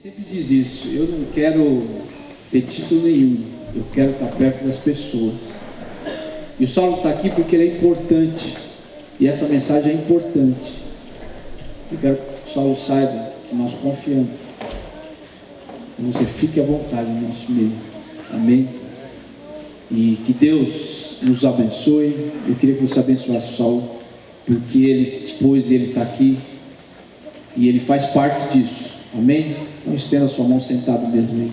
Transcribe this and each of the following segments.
Sempre diz isso, eu não quero ter título nenhum, eu quero estar perto das pessoas. E o Saulo está aqui porque ele é importante, e essa mensagem é importante. Eu quero que o Saulo saiba que nós confiamos. Então você fique à vontade no nosso meio, amém? E que Deus nos abençoe. Eu queria que você abençoasse o Saulo, porque ele se dispôs e ele está aqui, e ele faz parte disso, amém? Então estenda a sua mão sentado mesmo aí.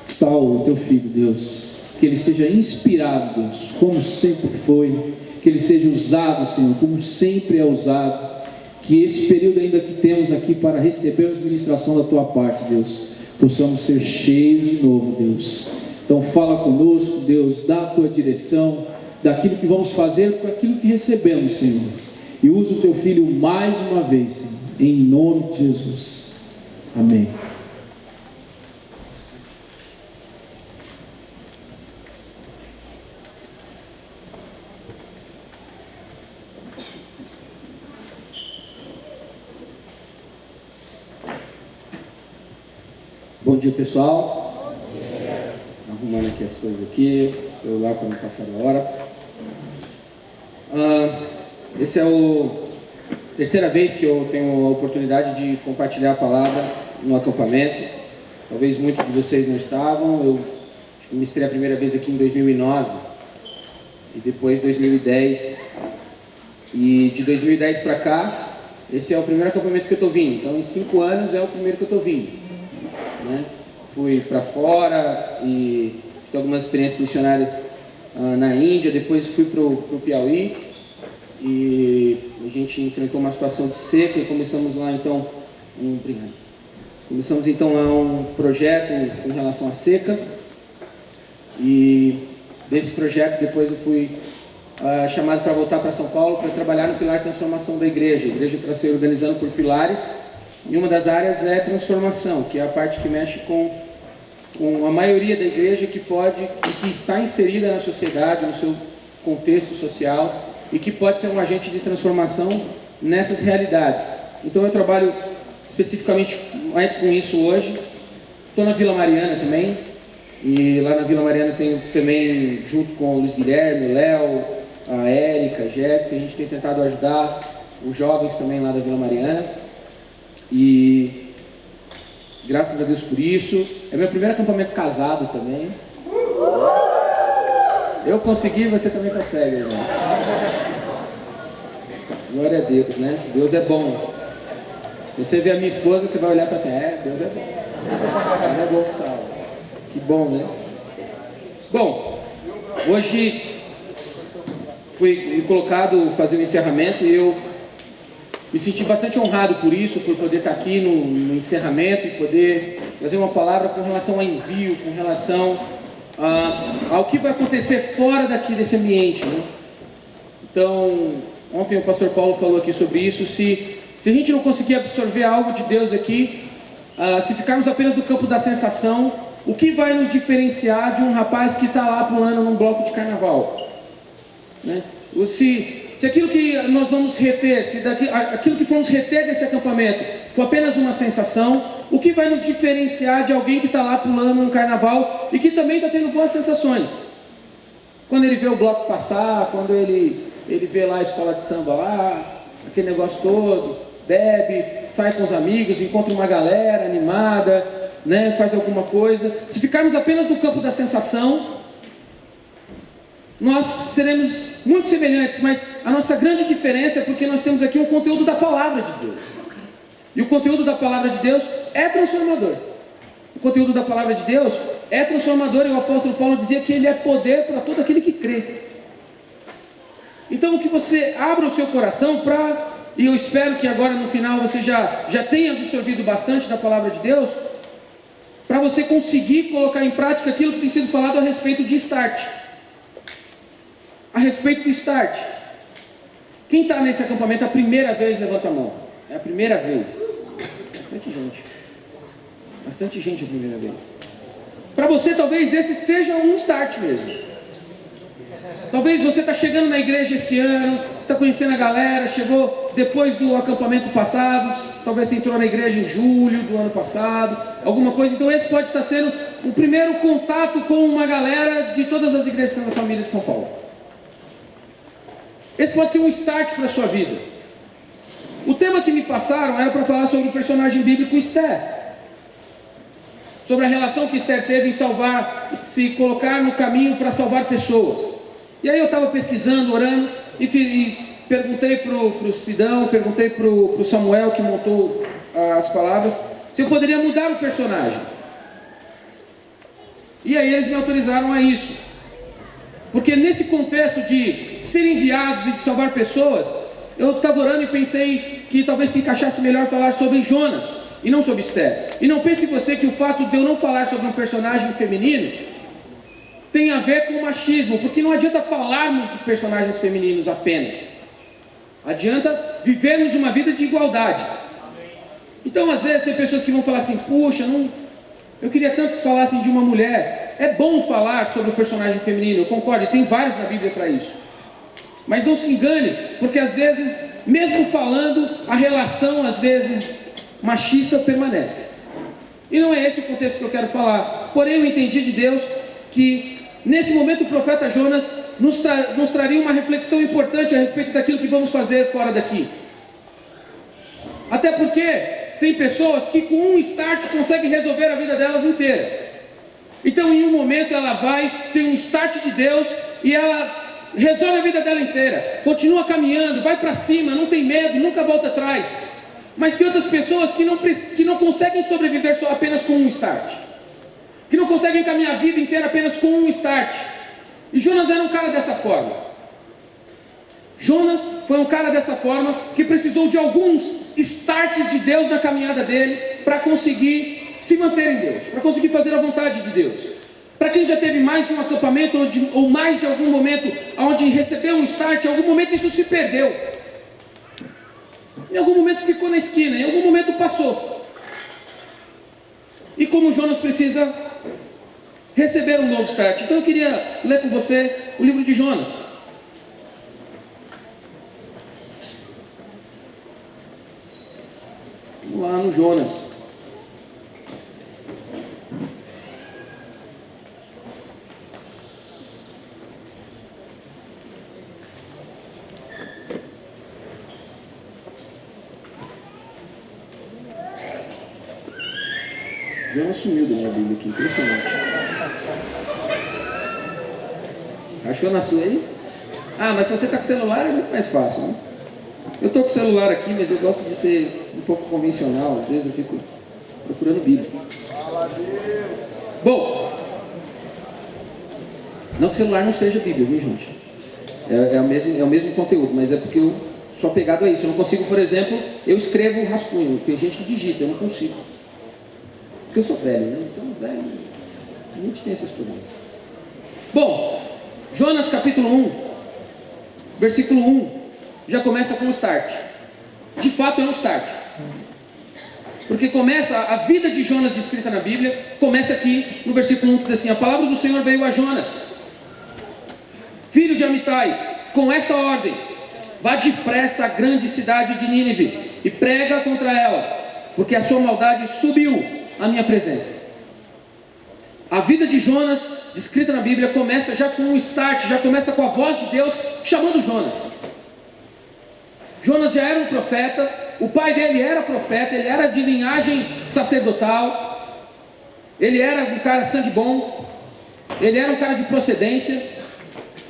Está o teu filho, Deus, que ele seja inspirado, Deus, como sempre foi, que ele seja usado, Senhor, como sempre é usado, que esse período ainda que temos aqui para receber a ministração da tua parte, Deus, possamos ser cheios de novo, Deus. Então fala conosco, Deus, dá a tua direção, daquilo que vamos fazer com aquilo que recebemos, Senhor, e usa o teu filho mais uma vez, Senhor, em nome de Jesus, amém. Bom dia, pessoal. Bom dia. Arrumando aqui as coisas aqui, celular para não passar da hora. Essa é a terceira vez que eu tenho a oportunidade de compartilhar a palavra no acampamento. Talvez muitos de vocês não estavam. Eu ministrei a primeira vez aqui em 2009 e depois 2010. E de 2010 para cá, esse é o primeiro acampamento que eu estou vindo. Então, em 5 anos é o primeiro que eu estou vindo. Fui para fora e tive algumas experiências missionárias na Índia, depois fui para o Piauí e a gente enfrentou uma situação de seca e começamos lá então um projeto com relação à seca, e desse projeto depois eu fui chamado para voltar para São Paulo para trabalhar no pilar de transformação da igreja. A igreja para ser organizando por pilares. E uma das áreas é transformação, que é a parte que mexe com a maioria da igreja que pode e que está inserida na sociedade, no seu contexto social, e que pode ser um agente de transformação nessas realidades. Então eu trabalho especificamente mais com isso hoje. Estou na Vila Mariana também, e lá na Vila Mariana tenho também, junto com o Luiz Guilherme, o Léo, a Érica, a Jéssica, a gente tem tentado ajudar os jovens também lá da Vila Mariana. E graças a Deus por isso. É meu primeiro acampamento casado também. Eu consegui, você também consegue, irmão. Glória a Deus, né? Deus é bom. Se você ver a minha esposa, você vai olhar e falar assim: Deus é bom. Deus é bom que salva. Que bom, né? Bom, hoje fui colocado fazer o encerramento e eu me senti bastante honrado por isso, por poder estar aqui no encerramento e poder trazer uma palavra com relação ao envio, com relação ao que vai acontecer fora daqui desse ambiente, né? Então, ontem o pastor Paulo falou aqui sobre isso. Se a gente não conseguir absorver algo de Deus aqui, se ficarmos apenas no campo da sensação, o que vai nos diferenciar de um rapaz que está lá pulando num bloco de carnaval, né? Se aquilo que nós vamos reter, aquilo que formos reter desse acampamento for apenas uma sensação, o que vai nos diferenciar de alguém que está lá pulando no carnaval e que também está tendo boas sensações? Quando ele vê o bloco passar, quando ele vê lá a escola de samba lá, aquele negócio todo, bebe, sai com os amigos, encontra uma galera animada, né, faz alguma coisa. Se ficarmos apenas no campo da sensação, nós seremos muito semelhantes, mas a nossa grande diferença é porque nós temos aqui um conteúdo da palavra de Deus. E o conteúdo da palavra de Deus é transformador. O conteúdo da palavra de Deus é transformador, e o apóstolo Paulo dizia que ele é poder para todo aquele que crê. Então que você abra o seu coração e eu espero que agora no final você já tenha absorvido bastante da palavra de Deus, para você conseguir colocar em prática aquilo que tem sido falado a respeito de Start. A respeito do Start. Quem está nesse acampamento a primeira vez, levanta a mão. É a primeira vez. Bastante gente a primeira vez. Para você talvez esse seja um Start mesmo. Talvez você está chegando na igreja esse ano, está conhecendo a galera, chegou depois do acampamento passado, talvez você entrou na igreja em julho do ano passado, alguma coisa. Então esse pode estar sendo o primeiro contato com uma galera de todas as igrejas da família de São Paulo. Esse pode ser um start para a sua vida. O tema que me passaram era para falar sobre o personagem bíblico Esther, sobre a relação que Esther teve em salvar, se colocar no caminho para salvar pessoas. E aí eu estava pesquisando, orando, e perguntei para o Sidão, perguntei para o Samuel, que montou as palavras, se eu poderia mudar o personagem. E aí eles me autorizaram a isso. Porque nesse contexto de ser enviados e de salvar pessoas, eu estava orando e pensei que talvez se encaixasse melhor falar sobre Jonas e não sobre Esther. E não pense você que o fato de eu não falar sobre um personagem feminino tem a ver com machismo, porque não adianta falarmos de personagens femininos apenas. Adianta vivermos uma vida de igualdade. Então às vezes tem pessoas que vão falar assim, puxa, eu queria tanto que falassem de uma mulher. É bom falar sobre o personagem feminino, eu concordo, e tem vários na Bíblia para isso. Mas não se engane, porque às vezes, mesmo falando, a relação às vezes machista permanece. E não é esse o contexto que eu quero falar. Porém eu entendi de Deus que nesse momento o profeta Jonas nos traria uma reflexão importante a respeito daquilo que vamos fazer fora daqui. Até porque tem pessoas que com um start conseguem resolver a vida delas inteira. Então em um momento ela tem um start de Deus e ela resolve a vida dela inteira, continua caminhando, vai para cima, não tem medo, nunca volta atrás. Mas tem outras pessoas que não conseguem sobreviver só apenas com um start, que não conseguem caminhar a vida inteira apenas com um start. E Jonas era um cara dessa forma. Jonas foi um cara dessa forma que precisou de alguns starts de Deus na caminhada dele para conseguir se manter em Deus, para conseguir fazer a vontade de Deus. Para quem já teve mais de um acampamento ou mais de algum momento onde recebeu um start, em algum momento isso se perdeu. Em algum momento ficou na esquina, em algum momento passou. E como Jonas precisa receber um novo start. Então eu queria ler com você o livro de Jonas. Vamos lá no Jonas. Jonas sumiu da minha Bíblia aqui, impressionante. Achou na sua aí? Ah, mas se você está com celular é muito mais fácil, né? Eu estou com o celular aqui, mas eu gosto de ser um pouco convencional. Às vezes eu fico procurando Bíblia. Bom, não que o celular não seja Bíblia, viu, gente? É o mesmo conteúdo, mas é porque eu sou apegado a isso. Eu não consigo, por exemplo, eu escrevo rascunho. Tem gente que digita, eu não consigo. Porque eu sou velho, né? Então, velho, a gente tem esses problemas. Bom, Jonas capítulo 1, versículo 1, já começa com o start. De fato é um start. Porque começa, a vida de Jonas descrita na Bíblia, começa aqui no versículo 1, que diz assim: a palavra do Senhor veio a Jonas, filho de Amitai, com essa ordem: vá depressa à grande cidade de Nínive e prega contra ela, porque a sua maldade subiu a minha presença. A vida de Jonas, descrita na Bíblia, começa já com um start, já começa com a voz de Deus chamando Jonas. Jonas já era um profeta, o pai dele era profeta, ele era de linhagem sacerdotal, ele era um cara sangue bom, ele era um cara de procedência,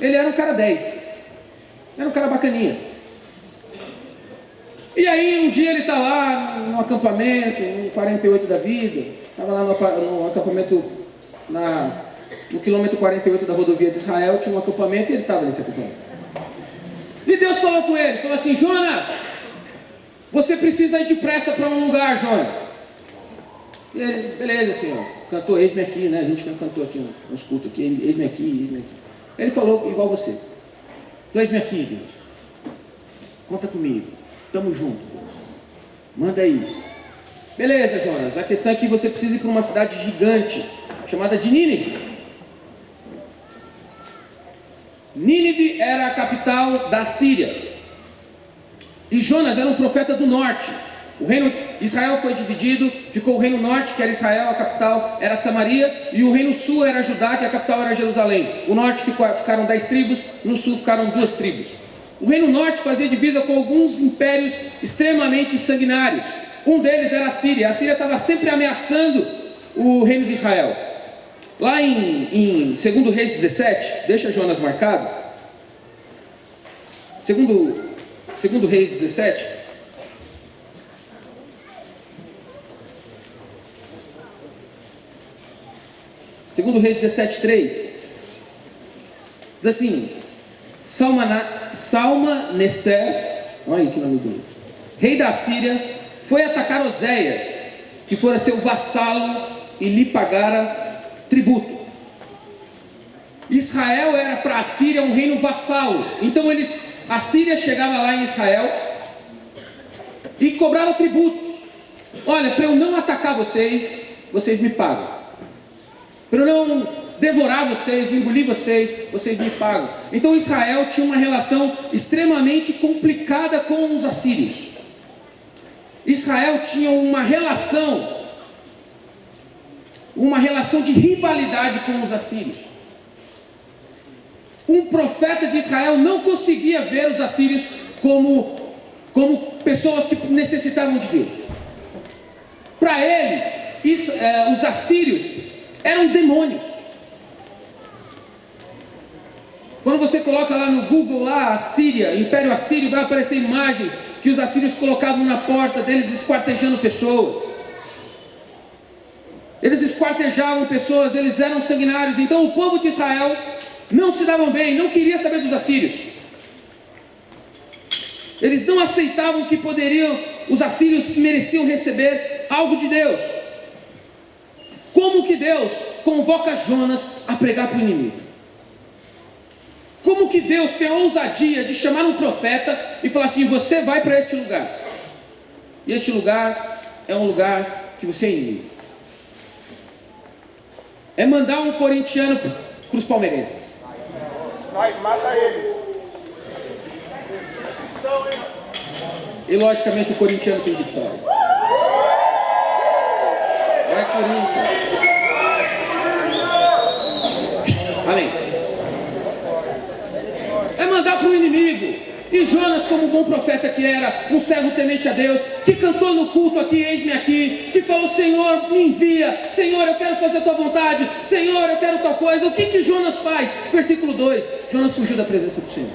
ele era um cara 10, era um cara bacaninha. E aí um dia ele está lá no acampamento, no 48 da vida, estava lá no acampamento, no quilômetro 48 da rodovia de Israel, tinha um acampamento e ele estava nesse acampamento. E Deus falou com ele, falou assim: Jonas, você precisa ir depressa para um lugar, Jonas. E ele, beleza, senhor, cantou eis-me aqui, né? A gente cantou aqui uns cultos aqui, eis-me aqui, eis-me aqui. Ele falou igual você, falou: eis-me aqui, Deus, conta comigo, estamos juntos, Deus, manda aí. Beleza, Jonas, a questão é que você precisa ir para uma cidade gigante chamada de Nínive. Nínive era a capital da Síria. E Jonas era um profeta do norte. O reino Israel foi dividido, ficou o reino norte, que era Israel, a capital era Samaria, e o reino sul era Judá, que a capital era Jerusalém. O norte ficaram 10 tribos, no sul ficaram 2 tribos. O reino norte fazia divisa com alguns impérios extremamente sanguinários. Um deles era a Síria. A Síria estava sempre ameaçando o reino de Israel. Lá em 2 Reis 17, deixa Jonas marcado. 2 Reis 17. Segundo Reis 17:3, diz assim: Salmaneser, olha aí que nome bonito, rei da Síria, foi atacar Oséias, que fora seu vassalo, e lhe pagara tributo. Israel era para a Síria um reino vassalo. Então a Síria chegava lá em Israel e cobrava tributos. Olha, para eu não atacar vocês, vocês me pagam. Para eu não devorar vocês, engolir vocês, vocês me pagam. Então Israel tinha uma relação extremamente complicada com os assírios. Israel tinha uma relação de rivalidade com os assírios. Um profeta de Israel não conseguia ver os assírios como pessoas que necessitavam de Deus. Para eles, os assírios eram demônios. Quando você coloca lá no Google, lá, Assíria, Império Assírio, vai aparecer imagens que os assírios colocavam na porta deles, esquartejando pessoas. Eles esquartejavam pessoas, eles eram sanguinários. Então o povo de Israel não se davam bem, não queria saber dos assírios. Eles não aceitavam que os assírios mereciam receber algo de Deus. Como que Deus convoca Jonas a pregar para o inimigo? Como que Deus tem a ousadia de chamar um profeta e falar assim: você vai para este lugar, e este lugar é um lugar que você é inimigo? É mandar um corintiano para os palmeirenses. Nós mata eles. E logicamente o corintiano tem vitória. Vai Corinthians. Amém. É mandar para o inimigo. E Jonas, como bom profeta que era, um servo temente a Deus, que cantou no culto aqui, eis-me aqui, que falou: Senhor, me envia, Senhor, eu quero fazer a tua vontade, Senhor, eu quero tal coisa. O que Jonas faz? Versículo 2, Jonas fugiu da presença do Senhor.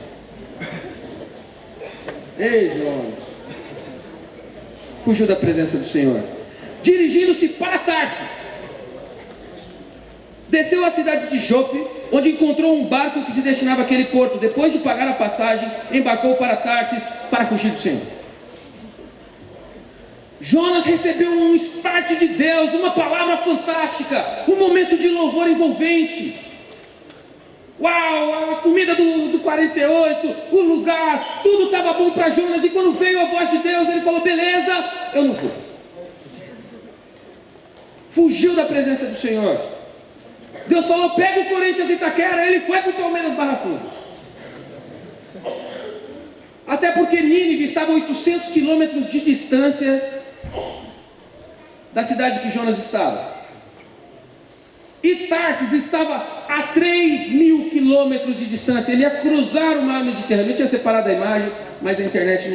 Ei, Jonas, fugiu da presença do Senhor. Dirigindo-se para Tarsis, desceu à cidade de Jope, onde encontrou um barco que se destinava àquele porto. Depois de pagar a passagem, embarcou para Tarsis para fugir do Senhor. Jonas recebeu um start de Deus, uma palavra fantástica, um momento de louvor envolvente. Uau, a comida do 48, o lugar, tudo estava bom para Jonas. E quando veio a voz de Deus, ele falou: beleza, eu não vou. Fugiu da presença do Senhor. Deus falou: pega o Corinthians Itaquera. Ele foi para o Palmeiras Barra Funda. Até porque Nínive estava a 800 quilômetros de distância da cidade que Jonas estava. E Tarsis estava a 3.000 quilômetros de distância. Ele ia cruzar o mar Mediterrâneo. Eu tinha separado a imagem, mas a internet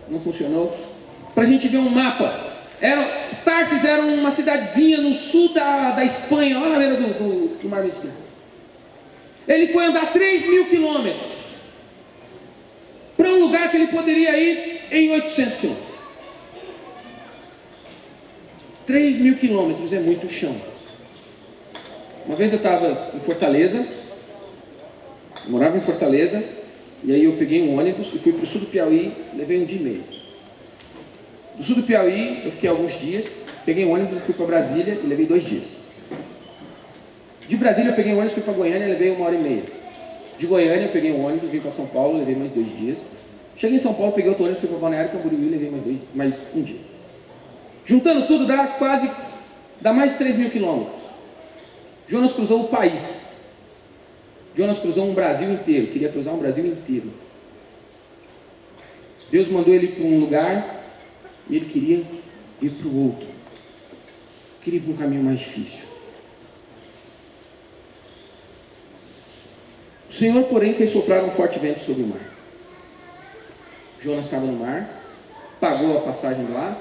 não funcionou. Para a gente ver um mapa. Tarsis era uma cidadezinha no sul da Espanha, lá na beira do mar Mediterrâneo. Ele foi andar 3.000 quilômetros para um lugar que ele poderia ir em 800 quilômetros. 3.000 quilômetros é muito chão. Uma vez eu estava em Fortaleza, morava em Fortaleza, e aí eu peguei um ônibus e fui para o sul do Piauí, levei 1 dia e meio. Do sul do Piauí eu fiquei alguns dias, peguei um ônibus e fui para Brasília e levei 2 dias. De Brasília eu peguei um ônibus e fui para Goiânia e levei 1 hora e meia. De Goiânia eu peguei um ônibus, vim para São Paulo, levei mais 2 dias. Cheguei em São Paulo, peguei outro ônibus, fui para Balneário Camboriú e levei mais 1 dia. Juntando tudo dá mais de 3.000 quilômetros. Jonas cruzou o país. Jonas cruzou um Brasil inteiro. Queria cruzar um Brasil inteiro. Deus mandou ele para um lugar e ele queria ir para o outro. Queria ir para um caminho mais difícil. O Senhor, porém, fez soprar um forte vento sobre o mar. Jonas estava no mar, pagou a passagem lá,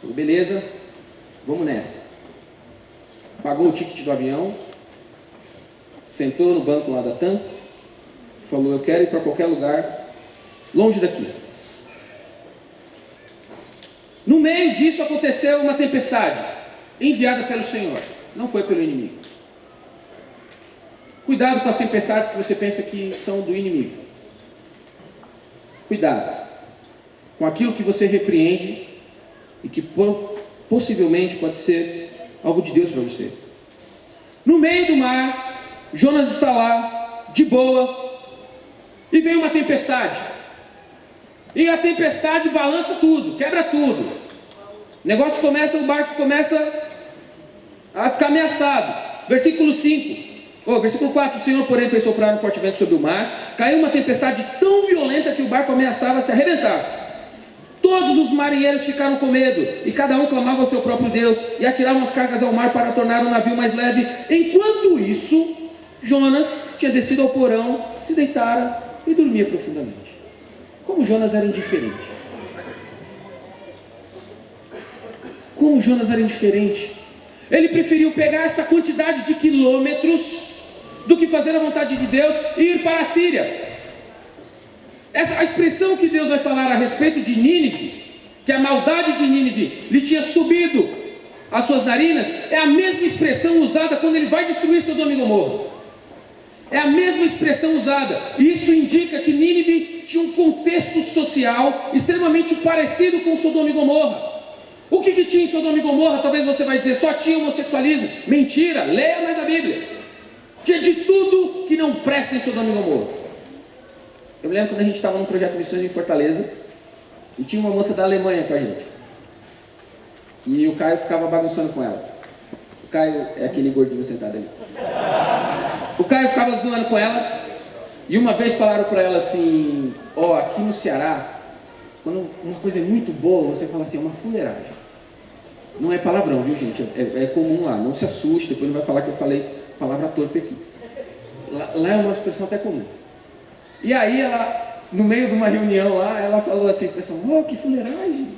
falou, beleza, vamos nessa. Pagou o ticket do avião, sentou no banco lá da TAM, falou, eu quero ir para qualquer lugar, longe daqui. No meio disso aconteceu uma tempestade, enviada pelo Senhor, não foi pelo inimigo. Cuidado com as tempestades que você pensa que são do inimigo. Cuidado com aquilo que você repreende e que possivelmente pode ser algo de Deus para você. No meio do mar, Jonas está lá, de boa, e vem uma tempestade. E a tempestade balança tudo, quebra tudo. O barco começa a ficar ameaçado. Versículo 4, o Senhor, porém, fez soprar um forte vento sobre o mar, caiu uma tempestade tão violenta que o barco ameaçava se arrebentar. Todos os marinheiros ficaram com medo, e cada um clamava ao seu próprio Deus, e atiravam as cargas ao mar para tornar o navio mais leve. Enquanto isso, Jonas tinha descido ao porão, se deitara e dormia profundamente. Como Jonas era indiferente. Como Jonas era indiferente. Ele preferiu pegar essa quantidade de quilômetros do que fazer a vontade de Deus e ir para a Síria. A expressão que Deus vai falar a respeito de Nínive, que a maldade de Nínive lhe tinha subido às suas narinas, é a mesma expressão usada quando ele vai destruir Sodoma e Gomorra. É a mesma expressão usada. E isso indica que Nínive tinha um contexto social extremamente parecido com Sodoma e Gomorra. O que tinha em Sodoma e Gomorra? Talvez você vai dizer, só tinha homossexualismo. Mentira, leia mais a Bíblia. Tinha de tudo que não presta em Sodoma e Gomorra. Eu me lembro quando a gente estava num projeto de missões em Fortaleza, e tinha uma moça da Alemanha com a gente. E o Caio ficava bagunçando com ela. O Caio é aquele gordinho sentado ali. O Caio ficava zoando com ela, e uma vez falaram para ela assim, aqui no Ceará, quando uma coisa é muito boa, você fala assim, é uma fuleiragem. Não é palavrão, viu, gente? É comum lá, não se assuste, depois não vai falar que eu falei palavra torpe aqui. Lá é uma expressão até comum. E aí ela, no meio de uma reunião lá, ela falou assim, pessoal, que fuleiragem.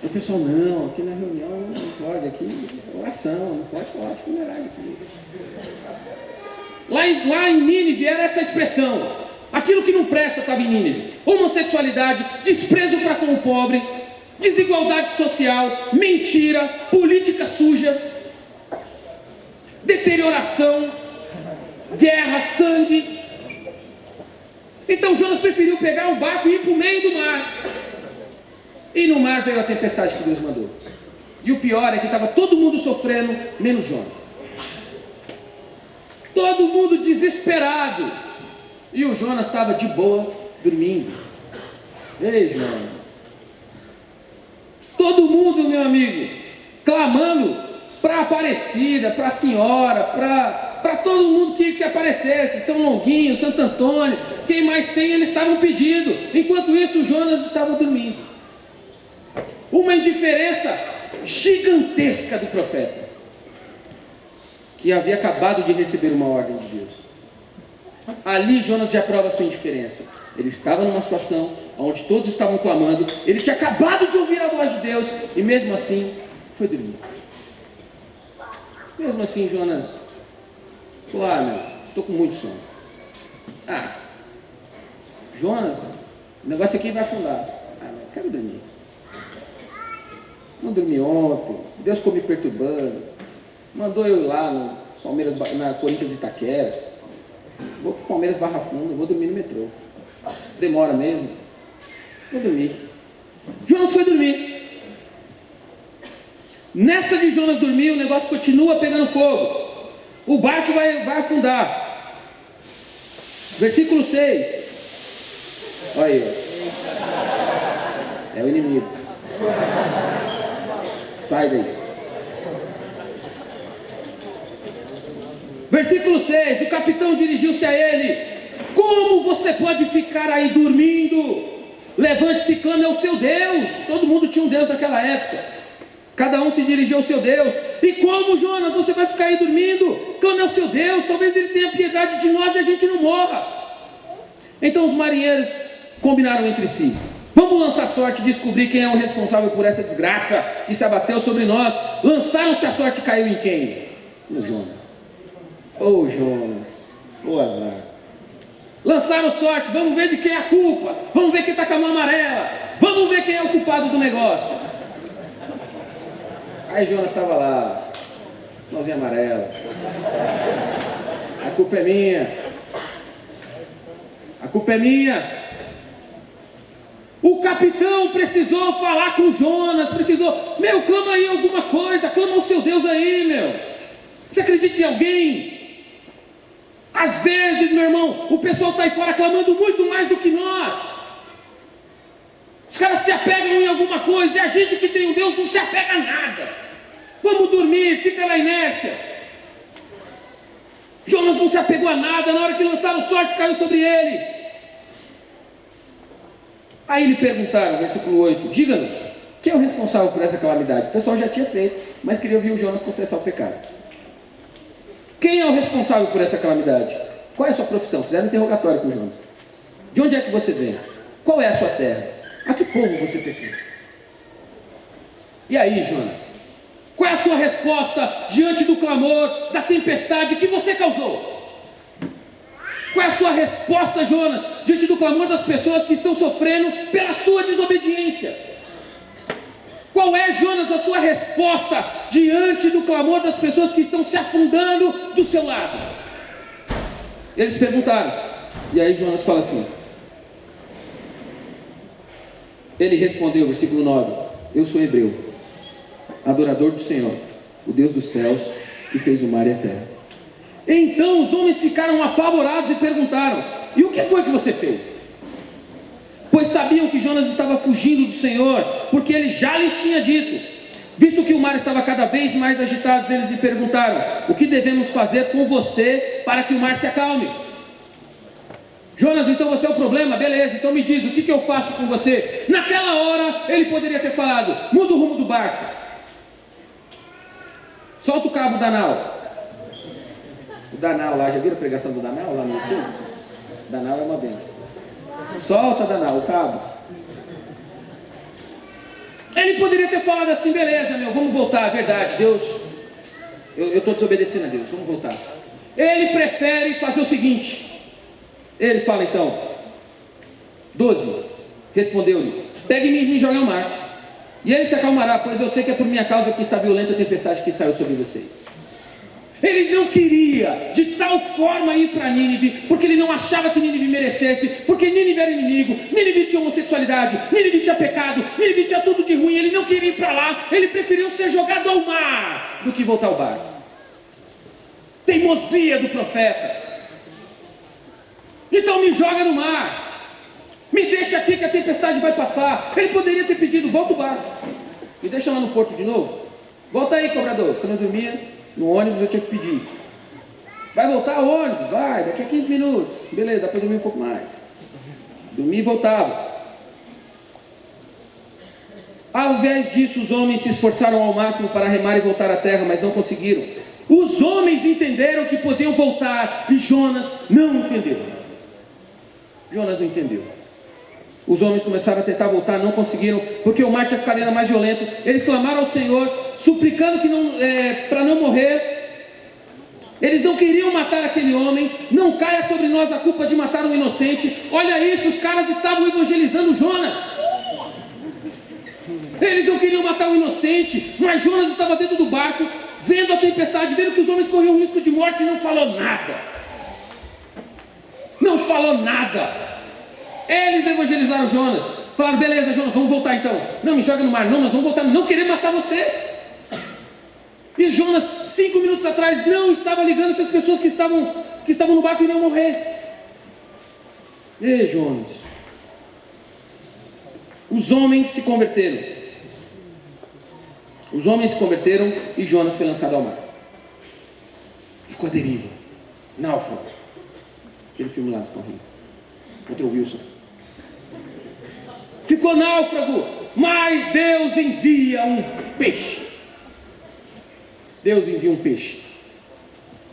O pessoal, não, aqui na reunião não pode, aqui é oração, não pode falar de fuleiragem aqui. Lá em Nínive era essa expressão. Aquilo que não presta estava em Nínive. Homossexualidade, desprezo para com o pobre, desigualdade social, mentira, política suja, deterioração, guerra, sangue. Então Jonas preferiu pegar o barco e ir para o meio do mar. E no mar veio a tempestade que Deus mandou. E o pior é que estava todo mundo sofrendo, menos Jonas. Todo mundo desesperado. E o Jonas estava de boa, dormindo. Ei, Jonas. Todo mundo, meu amigo, clamando para a Aparecida, para a senhora, para todo mundo que aparecesse, São Longuinho, Santo Antônio, quem mais tem, eles estavam pedindo. Enquanto isso, Jonas estava dormindo. Uma indiferença gigantesca do profeta, que havia acabado de receber uma ordem de Deus. Ali Jonas já prova a sua indiferença. Ele estava numa situação onde todos estavam clamando, ele tinha acabado de ouvir a voz de Deus, e mesmo assim foi dormir. Mesmo assim, Jonas falou, meu, estou com muito sono. Jonas, o negócio aqui vai afundar. Eu quero dormir. Não dormi ontem, Deus ficou me perturbando, mandou eu ir lá no Palmeiras, na Corinthians Itaquera, vou para o Palmeiras Barra Funda, vou dormir no metrô, demora mesmo, vou dormir. Jonas foi dormir. Nessa de Jonas dormir, o negócio continua pegando fogo, o barco vai afundar. Versículo 6, olha aí, é o inimigo. Sai daí. Versículo 6, o capitão dirigiu-se a ele, com Como você pode ficar aí dormindo? Levante-se e clame ao seu Deus. Todo mundo tinha um Deus naquela época. Cada um se dirigia ao seu Deus. E como, Jonas, você vai ficar aí dormindo? Clame ao seu Deus, talvez ele tenha piedade de nós e a gente não morra. Então os marinheiros combinaram entre si: vamos lançar sorte e descobrir quem é o responsável por essa desgraça que se abateu sobre nós. Lançaram-se, a sorte caiu em quem? No Jonas. Jonas, azar. Lançaram sorte, vamos ver de quem é a culpa. Vamos ver quem está com a mão amarela. Vamos ver quem é o culpado do negócio. Aí Jonas estava lá, mãozinha amarela. A culpa é minha. A culpa é minha. O capitão precisou falar com Jonas, clama aí alguma coisa, clama ao seu Deus aí, Você acredita em alguém? Às vezes, meu irmão, o pessoal está aí fora clamando muito mais do que nós. Os caras se apegam em alguma coisa, e a gente que tem um Deus não se apega a nada. Vamos dormir, fica na inércia. Jonas não se apegou a nada, na hora que lançaram sorte caiu sobre ele. Aí lhe perguntaram, versículo 8, diga-nos, quem é o responsável por essa calamidade? O pessoal já tinha feito, mas queria ouvir o Jonas confessar o pecado. Quem é o responsável por essa calamidade? Qual é a sua profissão? Fizeram um interrogatório com o Jonas. De onde é que você vem? Qual é a sua terra? A que povo você pertence? E aí, Jonas? Qual é a sua resposta diante do clamor, da tempestade que você causou? Qual é a sua resposta, Jonas, diante do clamor das pessoas que estão sofrendo pela sua desobediência? Qual é, Jonas, a sua resposta diante do clamor das pessoas que estão se afundando do seu lado? Eles perguntaram, e aí Jonas fala assim, ele respondeu, versículo 9, eu sou hebreu, adorador do Senhor, o Deus dos céus, que fez o mar e a terra. Então os homens ficaram apavorados e perguntaram, e o que foi que você fez? Pois sabiam que Jonas estava fugindo do Senhor, porque ele já lhes tinha dito. Visto que o mar estava cada vez mais agitado, eles lhe perguntaram, o que devemos fazer com você para que o mar se acalme? Jonas, então você é o problema? Beleza, então me diz, o que eu faço com você? Naquela hora, ele poderia ter falado, muda o rumo do barco. Solta o cabo da nau. O Danal lá, já viram a pregação do Danal lá no YouTube? Danal é uma benção. Solta, Danal, o cabo. Ele poderia ter falado assim, beleza, vamos voltar, é verdade, Deus, eu estou desobedecendo a Deus, vamos voltar. Ele prefere fazer o seguinte, ele fala então, 12, respondeu-lhe, pegue-me e me jogue ao mar, e ele se acalmará, pois eu sei que é por minha causa que está violenta a tempestade que saiu sobre vocês. Ele não queria de tal forma ir para Nínive, porque ele não achava que Nínive merecesse, porque Nínive era inimigo, Nínive tinha homossexualidade, Nínive tinha pecado, Nínive tinha tudo de ruim, ele não queria ir para lá, ele preferiu ser jogado ao mar do que voltar ao barco. Teimosia do profeta. Então me joga no mar, me deixa aqui que a tempestade vai passar. Ele poderia ter pedido, volta o barco, me deixa lá no porto de novo, volta aí, cobrador. Quando eu dormia no ônibus eu tinha que pedir, vai voltar o ônibus? Vai, daqui a 15 minutos. Beleza, dá para dormir um pouco mais. Dormia e voltava. Ao invés disso, os homens se esforçaram ao máximo para remar e voltar à terra, mas não conseguiram. Os homens entenderam que podiam voltar, e Jonas não entendeu. Jonas não entendeu. Os homens começaram a tentar voltar, não conseguiram, porque o mar tinha ficado ainda mais violento. Eles clamaram ao Senhor, suplicando para não morrer. Eles não queriam matar aquele homem. Não caia sobre nós a culpa de matar um inocente. Olha isso, os caras estavam evangelizando Jonas. Eles não queriam matar um inocente, mas Jonas estava dentro do barco, vendo a tempestade, vendo que os homens corriam risco de morte, e não falou nada. Não falou nada. Eles evangelizaram Jonas, falaram, beleza, Jonas, vamos voltar então. Não, me joga no mar, não, nós vamos voltar, não querer matar você. E Jonas, 5 minutos atrás, não estava ligando se as pessoas que estavam no barco iriam morrer. E Jonas, os homens se converteram. Os homens se converteram e Jonas foi lançado ao mar. Ficou à deriva, náufrago. Aquele filme lá dos Correios. contra o Wilson. Ficou náufrago, mas Deus envia um peixe. Deus envia um peixe.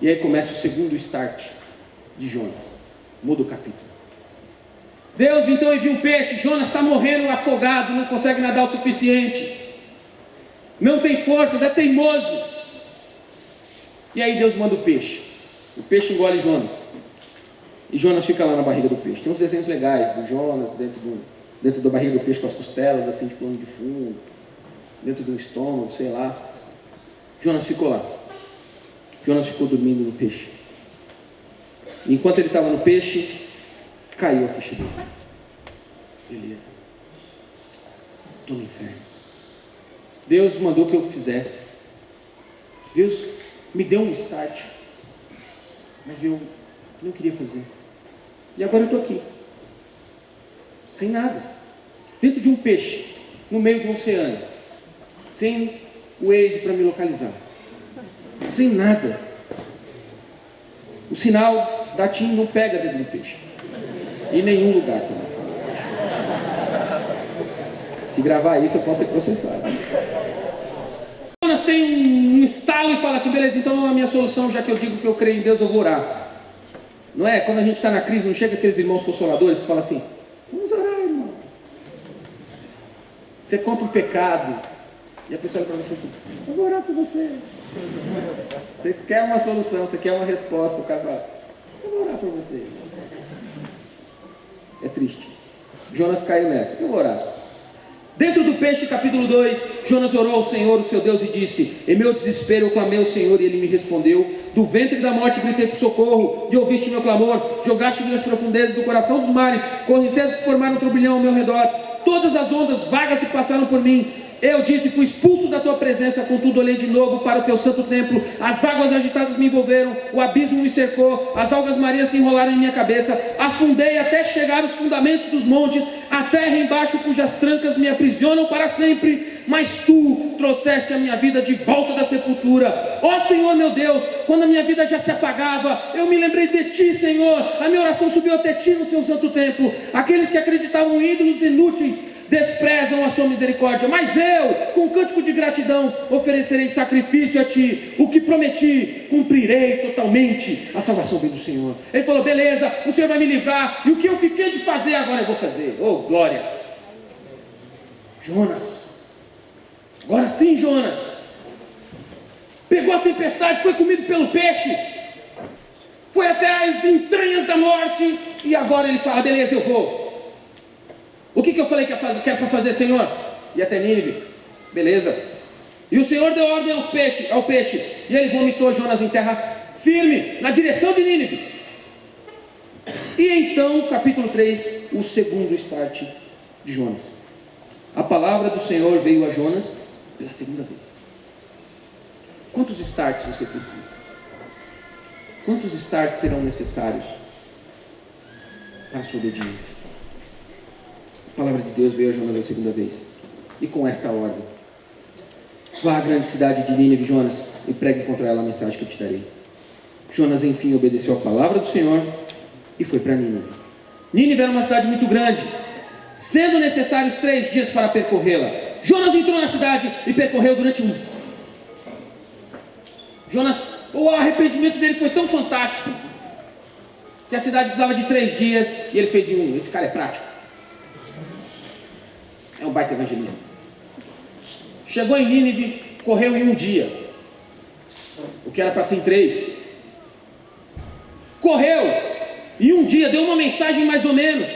E aí começa o segundo start de Jonas. Muda o capítulo. Deus então envia um peixe. Jonas está morrendo afogado, não consegue nadar o suficiente, não tem forças, é teimoso. E aí Deus manda o peixe. O peixe engole Jonas. E Jonas fica lá na barriga do peixe. Tem uns desenhos legais do Jonas dentro da barriga do peixe, com as costelas assim de plano de fundo, dentro de um estômago, sei lá. Jonas ficou lá. Jonas ficou dormindo no peixe. E enquanto ele estava no peixe, caiu a ficha dele. Beleza. Estou no inferno. Deus mandou que eu fizesse. Deus me deu um start. Mas eu não queria fazer. E agora eu estou aqui. Sem nada. Dentro de um peixe. No meio de um oceano. Sem o Waze para me localizar. Sem nada. O sinal da TIM não pega dentro do peixe. Em nenhum lugar também. Se gravar isso, eu posso ser processado. Jonas tem um estalo e fala assim: beleza, então a minha solução, já que eu digo que eu creio em Deus, eu vou orar. Não é? Quando a gente está na crise, não chega aqueles irmãos consoladores que falam assim: vamos orar, irmão. Você conta um pecado e a pessoa olha para você assim: eu vou orar por você. Você quer uma solução, você quer uma resposta, o cara fala: eu vou orar por você. É triste. Jonas caiu nessa: eu vou orar. Dentro do peixe, capítulo 2, Jonas orou ao Senhor, o seu Deus, e disse: em meu desespero eu clamei ao Senhor, e Ele me respondeu. Do ventre da morte gritei por socorro, e ouviste meu clamor. Jogaste-me nas profundezas do coração dos mares, correntezas formaram um turbilhão ao meu redor. Todas as ondas vagas se passaram por mim. Eu disse: fui expulso da tua presença, contudo olhei de novo para o teu santo templo. As águas agitadas me envolveram, o abismo me cercou, as algas marinhas se enrolaram em minha cabeça. Afundei até chegar aos fundamentos dos montes, a terra embaixo cujas trancas me aprisionam para sempre. Mas tu trouxeste a minha vida de volta da sepultura. Ó Senhor meu Deus, quando a minha vida já se apagava, eu me lembrei de ti, Senhor. A minha oração subiu até ti no seu santo templo. Aqueles que acreditavam em ídolos inúteis desprezam a sua misericórdia, mas eu, com cântico de gratidão, oferecerei sacrifício a ti. O que prometi, cumprirei totalmente. A salvação vem do Senhor. Ele falou: beleza, o Senhor vai me livrar, e o que eu fiquei de fazer, agora eu vou fazer. Oh, glória. Jonas, agora sim, Jonas pegou a tempestade, foi comido pelo peixe, foi até as entranhas da morte, e agora ele fala: beleza, eu vou. O que eu falei que era para fazer, Senhor? Ir até Nínive. Beleza. E o Senhor deu ordem ao peixe, e ele vomitou Jonas em terra firme, na direção de Nínive. E então, capítulo 3, o segundo start de Jonas. A palavra do Senhor veio a Jonas pela segunda vez. Quantos starts você precisa? Quantos starts serão necessários para a sua obediência? A palavra de Deus veio a Jonas a segunda vez, e com esta ordem: vá à grande cidade de Nínive, Jonas, e pregue contra ela a mensagem que eu te darei. Jonas enfim obedeceu a palavra do Senhor e foi para Nínive. Nínive era uma cidade muito grande, sendo necessários 3 dias para percorrê-la. Jonas entrou na cidade e percorreu durante o arrependimento dele foi tão fantástico que a cidade precisava de 3 dias e ele fez em 1. Esse cara é prático. É um baita evangelista. Chegou em Nínive, correu em 1 dia, o que era para ser em 3. Correu em 1 dia, deu uma mensagem mais ou menos.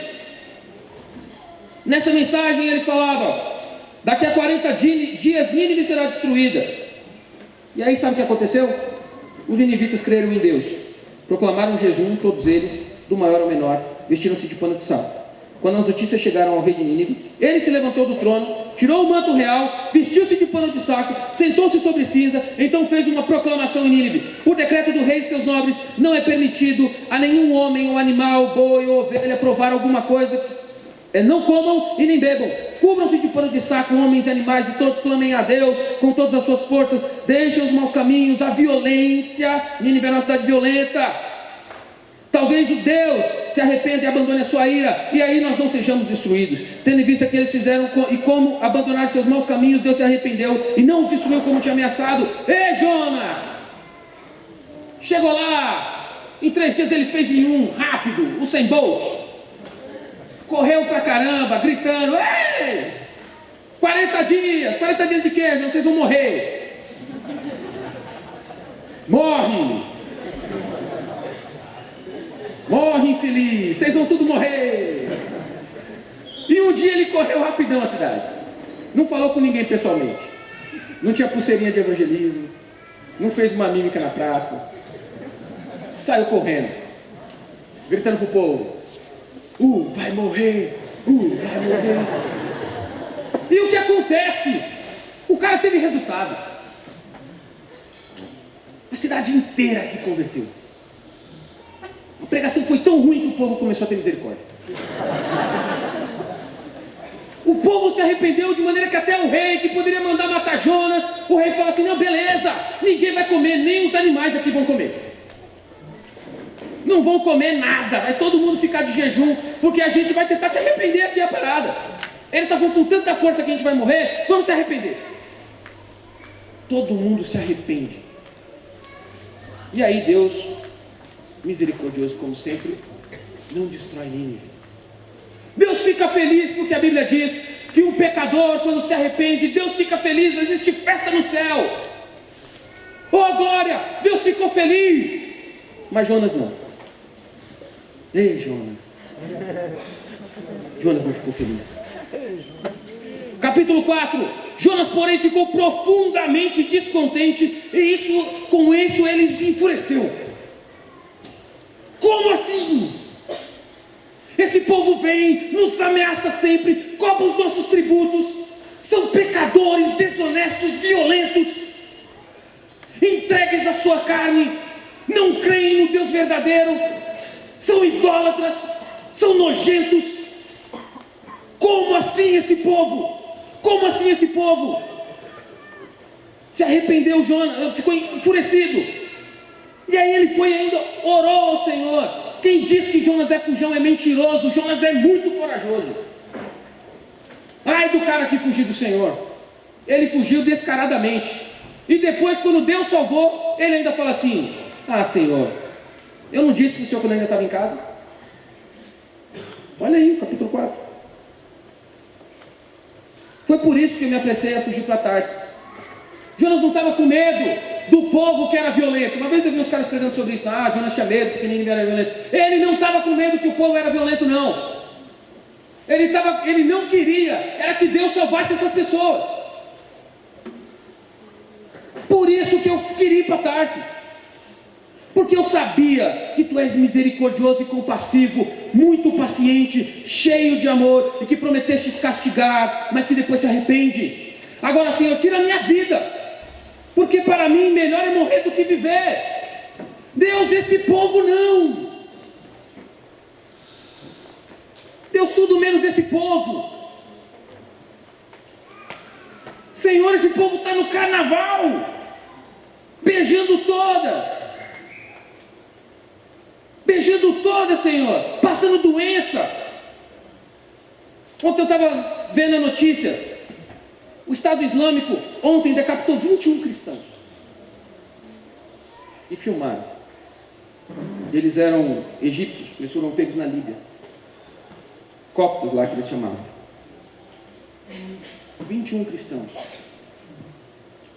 Nessa mensagem ele falava: daqui a 40 dias Nínive será destruída. E aí sabe o que aconteceu? Os ninivitas creram em Deus, proclamaram jejum, todos eles, do maior ao menor, vestiram-se de pano de saco. Quando as notícias chegaram ao rei de Nínive, ele se levantou do trono, tirou o manto real, vestiu-se de pano de saco, sentou-se sobre cinza, então fez uma proclamação em Nínive: por decreto do rei e seus nobres, não é permitido a nenhum homem ou animal, boi ou ovelha provar alguma coisa. Não comam e nem bebam, cubram-se de pano de saco, homens e animais, e todos clamem a Deus com todas as suas forças, deixem os maus caminhos, a violência. Nínive era uma cidade violenta. Talvez o Deus se arrependa e abandone a sua ira, e aí nós não sejamos destruídos, tendo em vista que eles fizeram e como abandonaram seus maus caminhos, Deus se arrependeu e não os destruiu como tinha ameaçado. Ei, Jonas, chegou lá, em 3 dias ele fez em 1, rápido, o 100 Bolt, correu pra caramba, gritando: ei, 40 dias de quê? Vocês vão morrer. Morre infeliz, vocês vão tudo morrer. E um dia ele correu rapidão a cidade, não falou com ninguém pessoalmente, não tinha pulseirinha de evangelismo, não fez uma mímica na praça, saiu correndo, gritando pro povo: vai morrer, vai morrer. E o que acontece? O cara teve resultado, a cidade inteira se converteu. A pregação foi tão ruim que o povo começou a ter misericórdia. O povo se arrependeu de maneira que até o rei, que poderia mandar matar Jonas, o rei fala assim: não, beleza, ninguém vai comer, nem os animais aqui vão comer. Não vão comer nada, vai todo mundo ficar de jejum, porque a gente vai tentar se arrepender aqui a parada. Ele está falando com tanta força que a gente vai morrer, vamos se arrepender. Todo mundo se arrepende. E aí Deus, misericordioso como sempre, não destrói Nínive. Deus fica feliz porque a Bíblia diz que um pecador, quando se arrepende, Deus fica feliz, existe festa no céu. Oh glória, Deus ficou feliz. Mas Jonas não. Ei, Jonas não ficou feliz. Capítulo 4. Jonas, porém, ficou profundamente descontente, e com isso ele se enfureceu. Como assim? Esse povo vem, nos ameaça sempre, cobra os nossos tributos, são pecadores, desonestos, violentos, entregues à sua carne, não creem no Deus verdadeiro, são idólatras, são nojentos. Como assim esse povo? Como assim esse povo? Se arrependeu Jonas, ficou enfurecido. E aí ele foi ainda, orou ao Senhor. Quem diz que Jonas é fujão é mentiroso. Jonas é muito corajoso. Ai do cara que fugiu do Senhor. Ele fugiu descaradamente. E depois, quando Deus salvou, ele ainda fala assim: ah, Senhor, eu não disse para o Senhor quando eu ainda estava em casa? Olha aí, capítulo 4. Foi por isso que eu me apressei a fugir para Tarsis. Jonas não estava com medo do povo que era violento. Uma vez eu vi uns caras pregando sobre isso. Ah, Jonas tinha medo porque Nínive era violento. Ele não estava com medo que o povo era violento, não. Ele não queria, era que Deus salvasse essas pessoas. Por isso que eu queria ir para Tarsis, porque eu sabia que tu és misericordioso e compassivo, muito paciente, cheio de amor, e que prometestes castigar, mas que depois se arrepende. Agora, Senhor, tira a minha vida, porque para mim melhor é morrer do que viver. Deus, esse povo não. Deus, tudo menos esse povo. Senhor, esse povo está no carnaval, beijando todas, Senhor, passando doença. Ontem eu estava vendo a notícia, o Estado Islâmico ontem decapitou 21 cristãos e filmaram. Eles eram egípcios, eles foram pegos na Líbia, coptos lá que eles chamavam. 21 cristãos.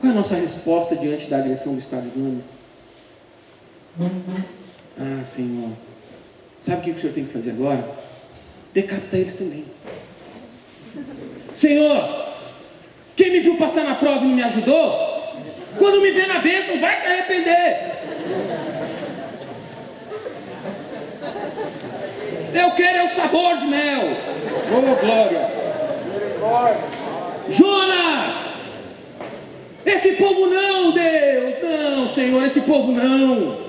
Qual é a nossa resposta diante da agressão do Estado Islâmico? Ah, Senhor, sabe o que o Senhor tem que fazer agora? Decapita eles também. Senhor, quem me viu passar na prova e não me ajudou, quando me vê na bênção vai se arrepender. Eu quero é o sabor de mel. Oh glória. Jonas, esse povo não, Deus, não, Senhor, esse povo não.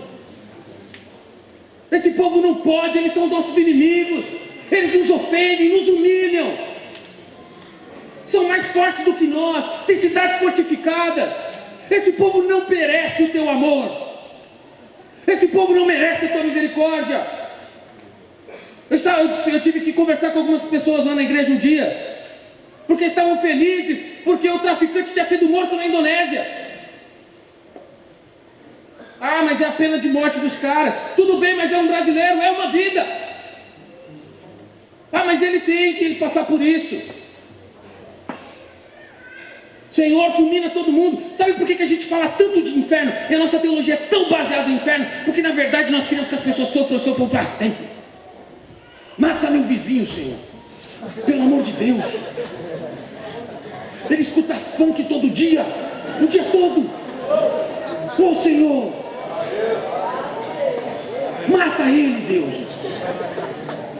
Esse povo não pode, eles são os nossos inimigos, eles nos ofendem, nos humilham, são mais fortes do que nós, têm cidades fortificadas. Esse povo não merece o teu amor, esse povo não merece a tua misericórdia. Eu tive que conversar com algumas pessoas lá na igreja um dia, porque estavam felizes, porque o traficante tinha sido morto na Indonésia. Ah, mas é a pena de morte dos caras. Tudo bem, mas é um brasileiro, é uma vida. Ah, mas ele tem que passar por isso. Senhor, fulmina todo mundo. Sabe por que a gente fala tanto de inferno? E a nossa teologia é tão baseada no inferno? Porque na verdade nós queremos que as pessoas sofram para sempre. Mata meu vizinho, Senhor, pelo amor de Deus. Ele escuta funk todo dia, o dia todo. Ô Senhor, mata ele, Deus.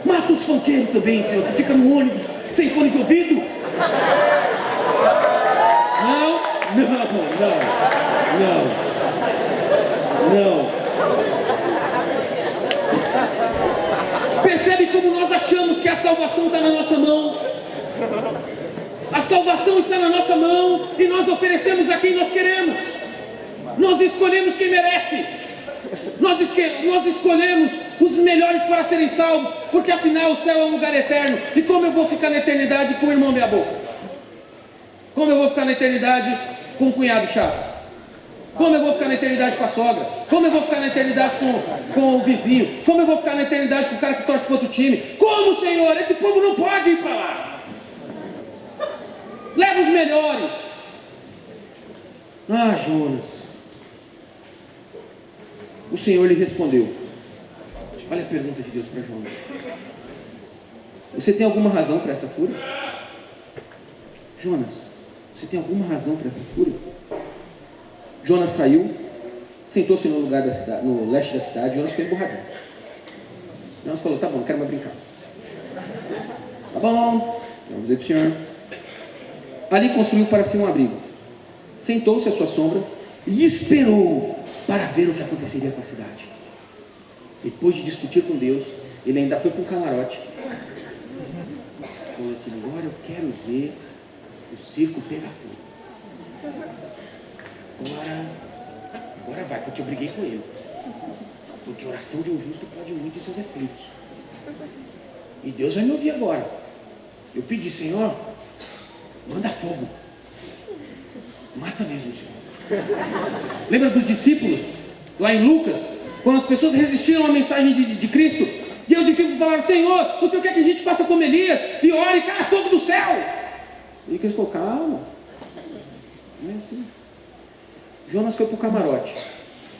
Mata os funkeiros também, Senhor, que fica no ônibus sem fone de ouvido. Não. Percebe como nós achamos que a salvação está na nossa mão? A salvação está na nossa mão e nós oferecemos a quem nós queremos. Nós escolhemos quem merece. Nós escolhemos os melhores para serem salvos, porque afinal o céu é um lugar eterno. E como eu vou ficar na eternidade com o irmão meia boca? Como eu vou ficar na eternidade com o cunhado chato? Como eu vou ficar na eternidade com a sogra? Como eu vou ficar na eternidade com o vizinho? Como eu vou ficar na eternidade com o cara que torce para outro time? Como, Senhor? Esse povo não pode ir para lá. Leva os melhores. Ah, Jonas. O Senhor lhe respondeu. Olha a pergunta de Deus para Jonas. Você tem alguma razão para essa fúria? Jonas, você tem alguma razão para essa fúria? Jonas saiu, sentou-se no lugar da cidade, no leste da cidade. Jonas ficou emburradinho. Jonas falou: tá bom, não quero mais brincar. Tá bom, vamos dizer para o Senhor. Ali construiu para si um abrigo, sentou-se à sua sombra e esperou para ver o que aconteceria com a cidade. Depois de discutir com Deus, ele ainda foi para um camarote. Falou assim: agora eu quero ver o circo pegar fogo. Agora vai, porque eu briguei com ele. Porque a oração de um justo pode muito em seus efeitos. E Deus vai me ouvir agora. Eu pedi: Senhor, manda fogo. Mata mesmo, Senhor. Lembra dos discípulos? Lá em Lucas, quando as pessoas resistiram à mensagem de Cristo, e os discípulos falaram: Senhor, o Senhor quer que a gente faça como Elias e ore e caia fogo do céu? E Cristo falou: calma, não é assim. Jonas foi para o camarote.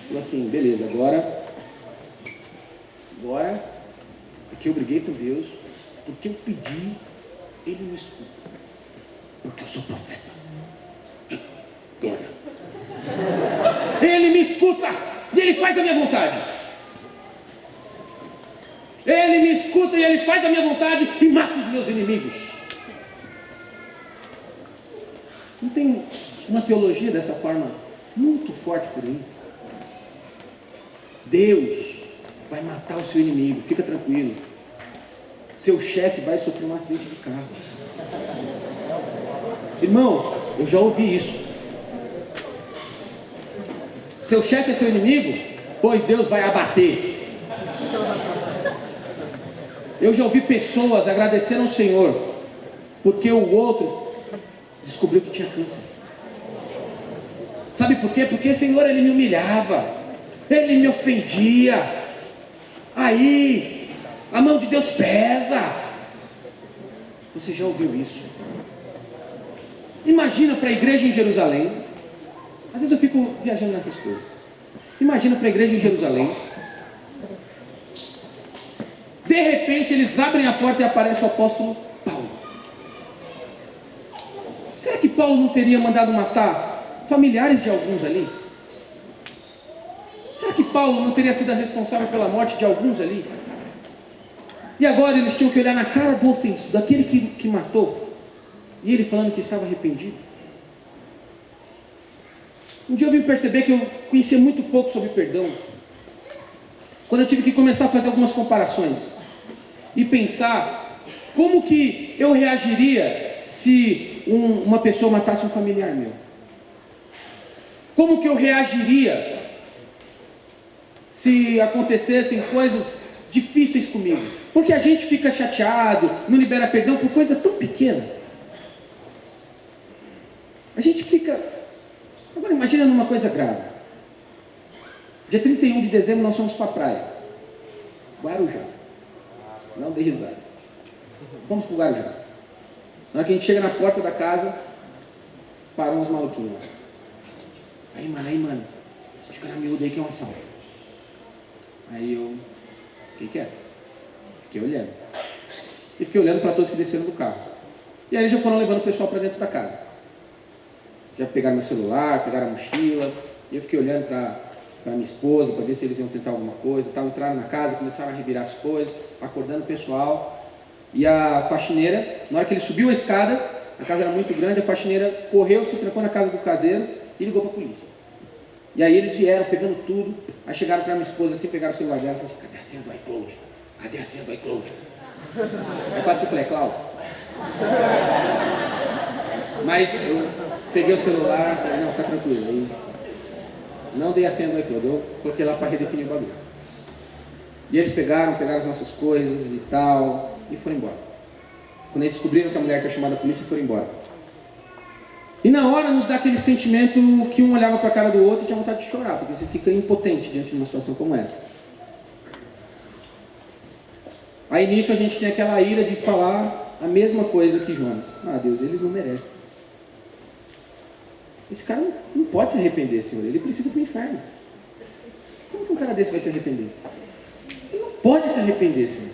Falou assim: beleza, agora porque eu briguei com Deus, porque eu pedi, ele me escuta, porque eu sou profeta. Glória. Ele me escuta e ele faz a minha vontade. Ele me escuta e ele faz a minha vontade e mata os meus inimigos. Não tem uma teologia dessa forma muito forte por aí? Deus vai matar o seu inimigo, fica tranquilo. Seu chefe vai sofrer um acidente de carro. Irmãos, eu já ouvi isso. Seu chefe é seu inimigo, pois Deus vai abater. Eu já ouvi pessoas agradecendo ao Senhor porque o outro descobriu que tinha câncer. Sabe por quê? Porque, Senhor, ele me humilhava, ele me ofendia. Aí a mão de Deus pesa. Você já ouviu isso? Imagina para a igreja em Jerusalém. Às vezes eu fico viajando nessas coisas. Imagina para a igreja em Jerusalém. De repente eles abrem a porta e aparece o apóstolo Paulo. Será que Paulo não teria mandado matar familiares de alguns ali? Será que Paulo não teria sido responsável pela morte de alguns ali? E agora eles tinham que olhar na cara do ofensivo, daquele que matou, e ele falando que estava arrependido. Um dia eu vim perceber que eu conhecia muito pouco sobre perdão, quando eu tive que começar a fazer algumas comparações e pensar como que eu reagiria se uma pessoa matasse um familiar meu. Como que eu reagiria se acontecessem coisas difíceis comigo? Porque a gente fica chateado, não libera perdão por coisa tão pequena. A gente fica... Agora imagina numa coisa grave. Dia 31 de dezembro nós fomos para a praia. Guarujá. Não dê risada. Vamos para o Guarujá. Na hora que a gente chega na porta da casa, param uns maluquinhos lá. Aí mano, fica na miúda aí que é um assalto. Aí eu, o que é? Fiquei olhando. E fiquei olhando para todos que desceram do carro. E aí eles já foram levando o pessoal para dentro da casa. Já pegaram meu celular, pegaram a mochila. E eu fiquei olhando para minha esposa, para ver se eles iam tentar alguma coisa. Entraram na casa, começaram a revirar as coisas, acordando o pessoal. E a faxineira, na hora que ele subiu a escada, a casa era muito grande, a faxineira correu, se trancou na casa do caseiro e ligou para a polícia. E aí eles vieram pegando tudo, aí chegaram para minha esposa assim, pegaram o celular dela e falaram assim, cadê a senha do iCloud? Cadê a senha do iCloud? Aí quase que eu falei, é Cláudio. Mas eu peguei o celular, falei, não, fica tranquilo. Aí não dei a senha do iCloud, eu coloquei lá para redefinir o bagulho. E eles pegaram as nossas coisas e tal, e foram embora. Quando eles descobriram que a mulher tinha chamado a polícia, foram embora. E na hora nos dá aquele sentimento que um olhava para a cara do outro e tinha vontade de chorar, porque você fica impotente diante de uma situação como essa. Aí nisso a gente tem aquela ira de falar a mesma coisa que Jonas. Ah, Deus, eles não merecem. Esse cara não pode se arrepender, Senhor. Ele precisa ir para o inferno. Como que um cara desse vai se arrepender? Ele não pode se arrepender, Senhor.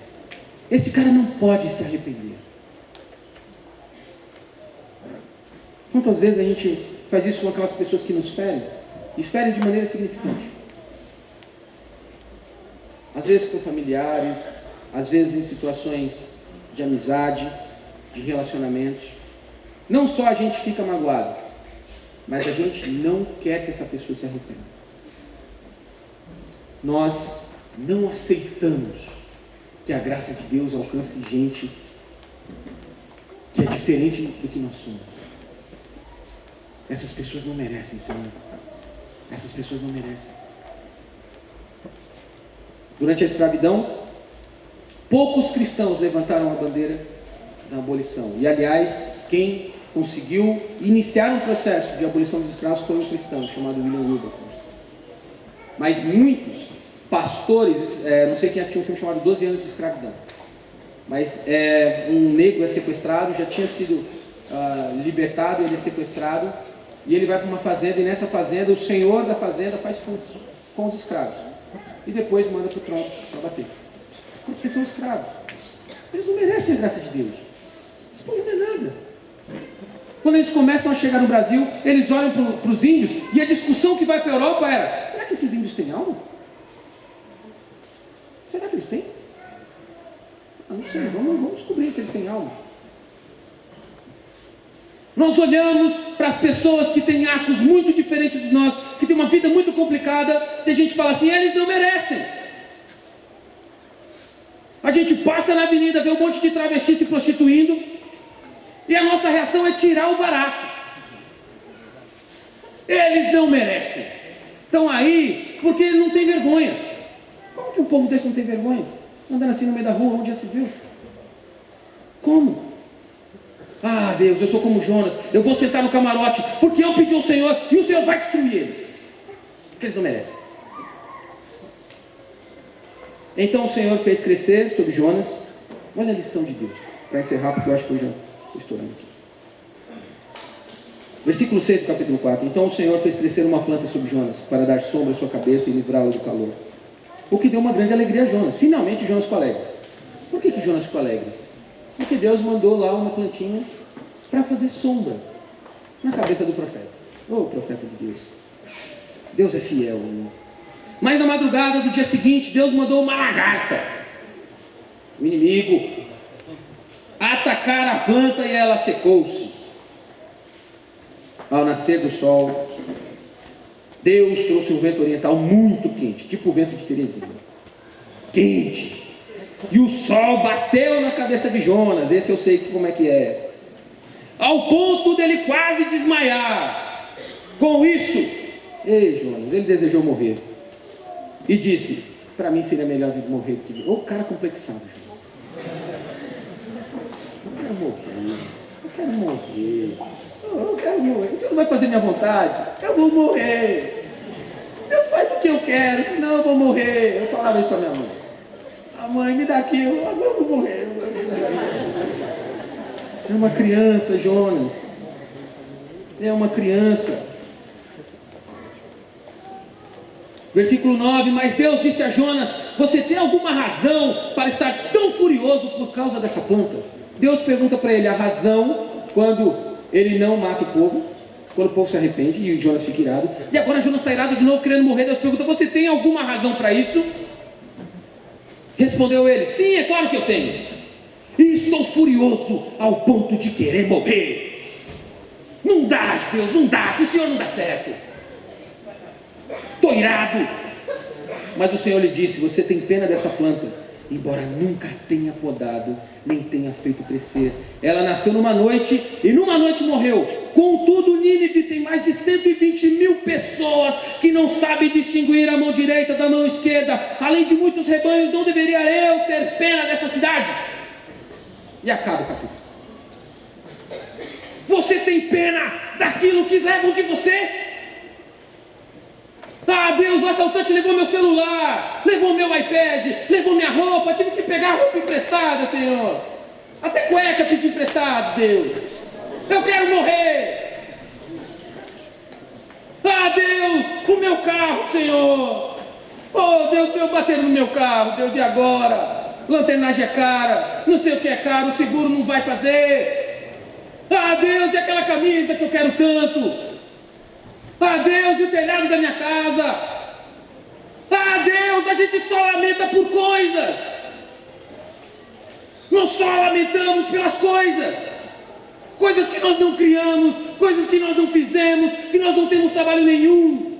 Esse cara não pode se arrepender. Quantas vezes a gente faz isso com aquelas pessoas que nos ferem? E ferem de maneira significante. Às vezes com familiares, às vezes em situações de amizade, de relacionamentos. Não só a gente fica magoado, mas a gente não quer que essa pessoa se arrependa. Nós não aceitamos que a graça de Deus alcance gente que é diferente do que nós somos. Essas pessoas não merecem, Senhor. Essas pessoas não merecem. Durante a escravidão, poucos cristãos levantaram a bandeira da abolição. E, aliás, quem conseguiu iniciar um processo de abolição dos escravos foi um cristão chamado William Wilberforce. Mas muitos pastores, não sei quem assistiu um filme chamado 12 anos de escravidão, mas um negro é sequestrado, já tinha sido libertado, ele é sequestrado, e ele vai para uma fazenda, e nessa fazenda o senhor da fazenda faz cultos com os escravos, e depois manda para o tronco para bater, porque são escravos. Eles não merecem a graça de Deus. Esse povo não é nada. Quando eles começam a chegar no Brasil, eles olham para os índios, e a discussão que vai para a Europa era: será que esses índios têm alma? Será que eles têm? Não sei, vamos descobrir se eles têm alma. Nós olhamos para as pessoas que têm atos muito diferentes de nós, que têm uma vida muito complicada, e a gente fala assim: eles não merecem. A gente passa na avenida, vê um monte de travesti se prostituindo, e a nossa reação é tirar o barato. Eles não merecem. Estão aí porque não tem vergonha. Como que um povo desse não tem vergonha? Andando assim no meio da rua, onde já se viu? Como? Ah, Deus, eu sou como Jonas, eu vou sentar no camarote, porque eu pedi ao Senhor, e o Senhor vai destruir eles, porque eles não merecem. Então o Senhor fez crescer sobre Jonas. Olha a lição de Deus, para encerrar, porque eu acho que eu já estou estourando aqui. Versículo 6 do capítulo 4. Então o Senhor fez crescer uma planta sobre Jonas, para dar sombra à sua cabeça e livrá-lo do calor, o que deu uma grande alegria a Jonas. Finalmente Jonas ficou alegre. Por que Jonas ficou alegre? Porque Deus mandou lá uma plantinha para fazer sombra na cabeça do profeta. Ô, profeta de Deus. Deus é fiel, irmão. Mas na madrugada do dia seguinte, Deus mandou uma lagarta, o inimigo, atacar a planta, e ela secou-se. Ao nascer do sol, Deus trouxe um vento oriental muito quente, tipo o vento de Teresina. Quente. E o sol bateu na cabeça de Jonas. Esse eu sei como é que é. Ao ponto dele quase desmaiar. Com isso, ei, Jonas, ele desejou morrer. E disse: para mim seria melhor morrer do que... Ô, cara complexado, Jonas. Eu quero morrer. Eu quero morrer. Você não vai fazer minha vontade? Eu vou morrer. Deus faz o que eu quero, senão eu vou morrer. Eu falava isso para minha mãe. A mãe me dá aquilo, agora eu vou morrer. É uma criança, Jonas. É uma criança. Versículo 9, mas Deus disse a Jonas, você tem alguma razão para estar tão furioso por causa dessa planta? Deus pergunta para ele a razão quando ele não mata o povo, quando o povo se arrepende e o Jonas fica irado. E agora Jonas está irado de novo, querendo morrer. Deus pergunta, você tem alguma razão para isso? Respondeu ele, sim, é claro que eu tenho. E estou furioso ao ponto de querer morrer. Não dá, Deus, não dá, que o Senhor não dá certo. Estou irado. Mas o Senhor lhe disse, você tem pena dessa planta, embora nunca tenha podado, nem tenha feito crescer. Ela nasceu numa noite, e numa noite morreu. Contudo, Nínive tem mais de 120 mil pessoas, que não sabem distinguir a mão direita da mão esquerda. Além de muitos rebanhos, não deveria eu ter pena dessa cidade? E acaba o capítulo. Você tem pena daquilo que levam de você? Ah, Deus, o assaltante levou meu celular, levou meu iPad, levou minha roupa, tive que pegar roupa emprestada, Senhor. Até cueca pedi emprestado, Deus. Eu quero morrer. Ah, Deus, o meu carro, Senhor. Oh, Deus, meu bateram no meu carro, Deus, e agora? Lanternagem é cara, não sei o que é caro, o seguro não vai fazer. Ah, Deus, e aquela camisa que eu quero tanto? Ah, Deus, e o telhado da minha casa? Ah, Deus, a gente só lamenta por coisas. Nós só lamentamos pelas coisas. Coisas que nós não criamos, coisas que nós não fizemos, que nós não temos trabalho nenhum.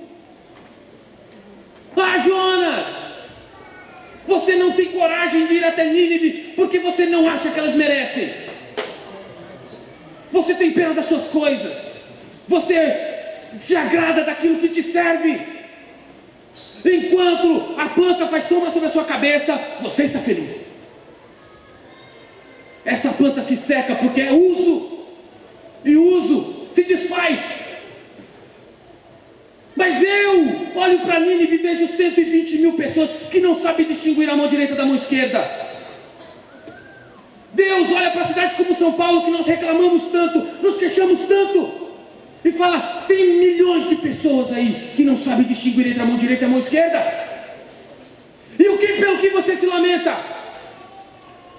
Ah, Jonas, você não tem coragem de ir até Nínive, porque você não acha que elas merecem. Você tem pena das suas coisas. Você se agrada daquilo que te serve. Enquanto a planta faz sombra sobre a sua cabeça, você está feliz. Essa planta se seca porque é uso, e uso se desfaz. Mas eu olho para Nínive e vejo 120 mil pessoas que não sabem distinguir a mão direita da mão esquerda. Deus olha para a cidade como São Paulo, que nós reclamamos tanto, nos queixamos tanto, e fala, tem milhões de pessoas aí que não sabem distinguir entre a mão direita e a mão esquerda. E o que, pelo que você se lamenta?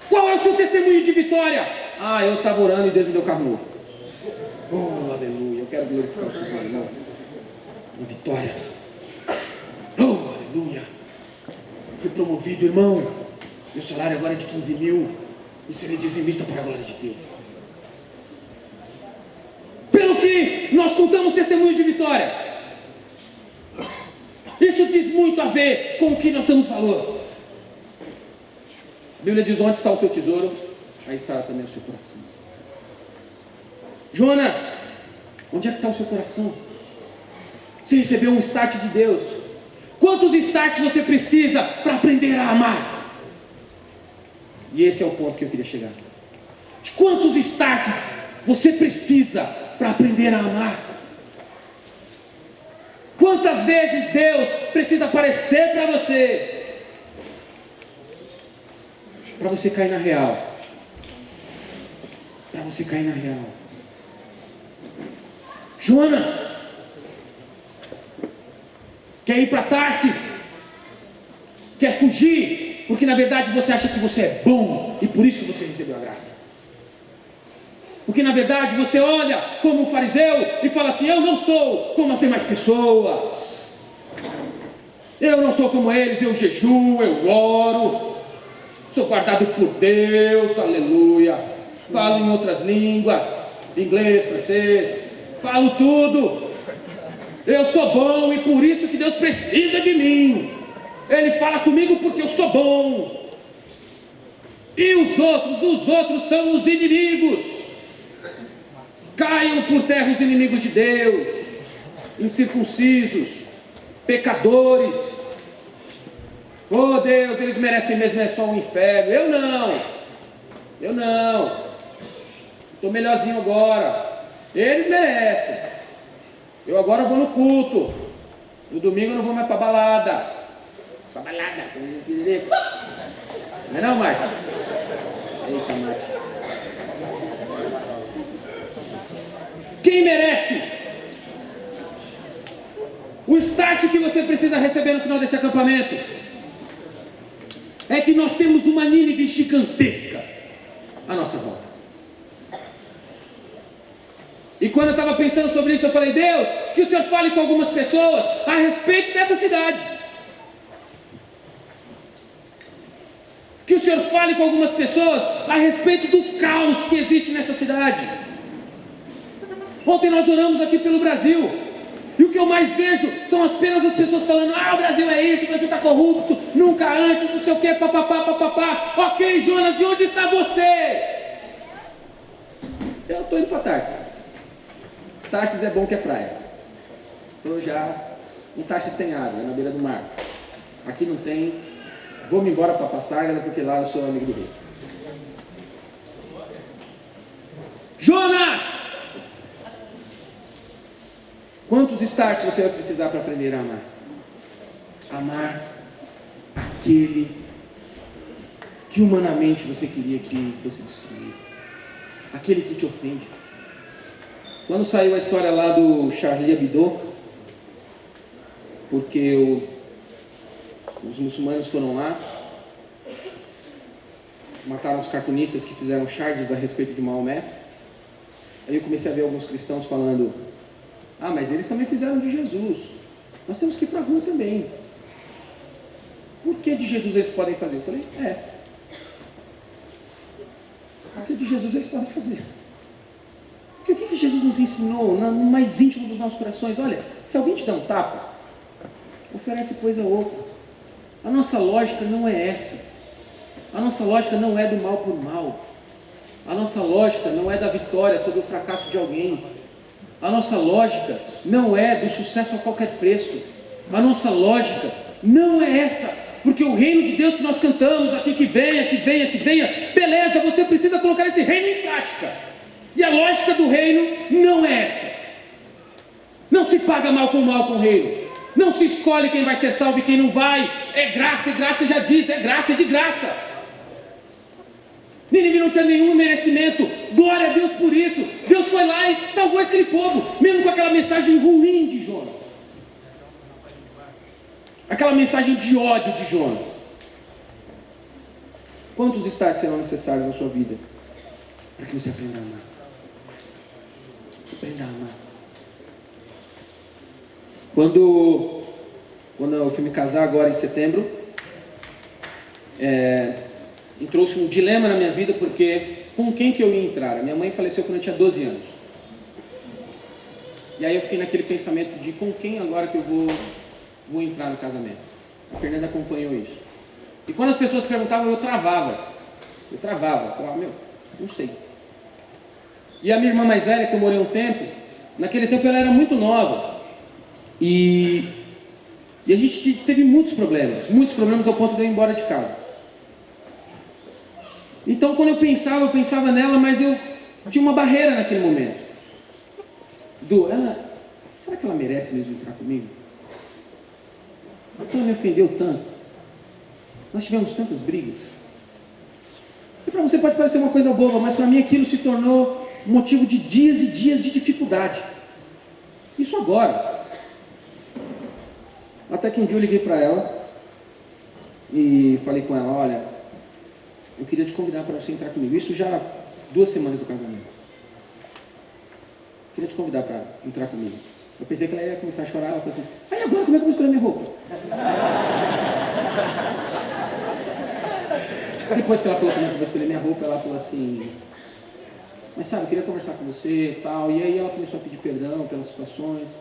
Qual é o seu testemunho de vitória? Ah, eu estava orando e Deus me deu carro novo. Oh, aleluia, eu quero glorificar o Senhor, irmão. Uma vitória. Oh, aleluia. Eu fui promovido, irmão. Meu salário agora é de 15 mil. E serei dizimista para a glória de Deus. Pelo que nós contamos testemunho de vitória. Isso diz muito a ver com o que nós damos valor. A Bíblia diz, onde está o seu tesouro, aí está também o seu coração. Jonas, onde é que está o seu coração? Você recebeu um start de Deus. Quantos starts você precisa para aprender a amar? E esse é o ponto que eu queria chegar. De quantos starts você precisa para aprender a amar? Quantas vezes Deus precisa aparecer para você cair na real? Para você cair na real. Jonas, quer ir para Tarsis? Quer fugir? Porque na verdade você acha que você é bom e por isso você recebeu a graça. Porque na verdade você olha como um fariseu e fala assim, eu não sou como as demais pessoas. Eu não sou como eles, eu jejuo, eu oro, sou guardado por Deus, aleluia. Falo em outras línguas, inglês, francês, falo tudo. Eu sou bom e por isso que Deus precisa de mim. Ele fala comigo porque eu sou bom. E os outros são os inimigos. Caiam por terra os inimigos de Deus, incircuncisos, pecadores. Oh Deus, eles merecem mesmo é só um inferno. Eu não. Eu não. Estou melhorzinho agora. Eles merecem. Eu agora vou no culto. No domingo eu não vou mais para balada. Para balada, com o piririco. Não é não, Marte? Eita, Marte. Quem merece? O start que você precisa receber no final desse acampamento é que nós temos uma Nínive gigantesca à nossa volta. E quando eu estava pensando sobre isso, eu falei: Deus, que o Senhor fale com algumas pessoas a respeito dessa cidade. Que o Senhor fale com algumas pessoas a respeito do caos que existe nessa cidade. Ontem nós oramos aqui pelo Brasil. E o que eu mais vejo são apenas as pessoas falando: o Brasil é isso, o Brasil está corrupto, nunca antes, não sei o que, papapá, papapá. Ok, Jonas, de onde está você? Eu estou indo para Tarsis. Tarsis é bom que é praia. Estou já... Em Tarsis tem água, é na beira do mar. Aqui não tem. Vou-me embora para Passágada, porque lá eu sou amigo do rei. Jonas! Quantos starts você vai precisar para aprender a amar? Amar aquele que humanamente você queria que fosse destruído. Aquele que te ofende. Quando saiu a história lá do Charlie Hebdo, porque os muçulmanos foram lá, mataram os cartunistas que fizeram charges a respeito de Maomé. Aí eu comecei a ver alguns cristãos falando: mas eles também fizeram de Jesus. Nós temos que ir para a rua também. Por que de Jesus eles podem fazer? Eu falei: porque de Jesus eles podem fazer. Porque o que Jesus nos ensinou no mais íntimo dos nossos corações? Olha, se alguém te dá um tapa, oferece coisa a outra. A nossa lógica não é essa. A nossa lógica não é do mal por mal. A nossa lógica não é da vitória sobre o fracasso de alguém. A nossa lógica não é do sucesso a qualquer preço. A nossa lógica não é essa. Porque o reino de Deus que nós cantamos aqui, que venha, que venha, que venha, beleza, você precisa colocar esse reino em prática. E a lógica do reino não é essa. Não se paga mal com o reino. Não se escolhe quem vai ser salvo e quem não vai. É graça, e graça já diz, é graça de graça. Nínive não tinha nenhum merecimento. Glória a Deus por isso. Deus foi lá e salvou aquele povo, mesmo com aquela mensagem ruim de Jonas. Aquela mensagem de ódio de Jonas. Quantos starts serão necessários na sua vida para que você aprenda a amar? Aprenda a amar. Quando eu fui me casar agora em setembro, entrou-se um dilema na minha vida, porque com quem que eu ia entrar? A minha mãe faleceu quando eu tinha 12 anos. E aí eu fiquei naquele pensamento de com quem agora que eu vou entrar no casamento. A Fernanda acompanhou isso. E quando as pessoas perguntavam, eu travava. Eu falava: não sei. E a minha irmã mais velha, que eu morei um tempo, naquele tempo ela era muito nova. E a gente teve muitos problemas ao ponto de eu ir embora de casa. Então quando eu pensava nela, mas eu tinha uma barreira naquele momento. Será que ela merece mesmo entrar comigo? Ela me ofendeu tanto. Nós tivemos tantas brigas. E para você pode parecer uma coisa boba, mas para mim aquilo se tornou motivo de dias e dias de dificuldade. Isso agora. Até que um dia eu liguei para ela e falei com ela: olha, eu queria te convidar para você entrar comigo. Isso já 2 semanas do casamento. Eu queria te convidar para entrar comigo. Eu pensei que ela ia começar a chorar. Ela falou assim: agora como é que eu vou escolher minha roupa? Depois que ela falou como é que eu vou escolher minha roupa, ela falou assim: mas sabe, eu queria conversar com você e tal. E aí ela começou a pedir perdão pelas situações.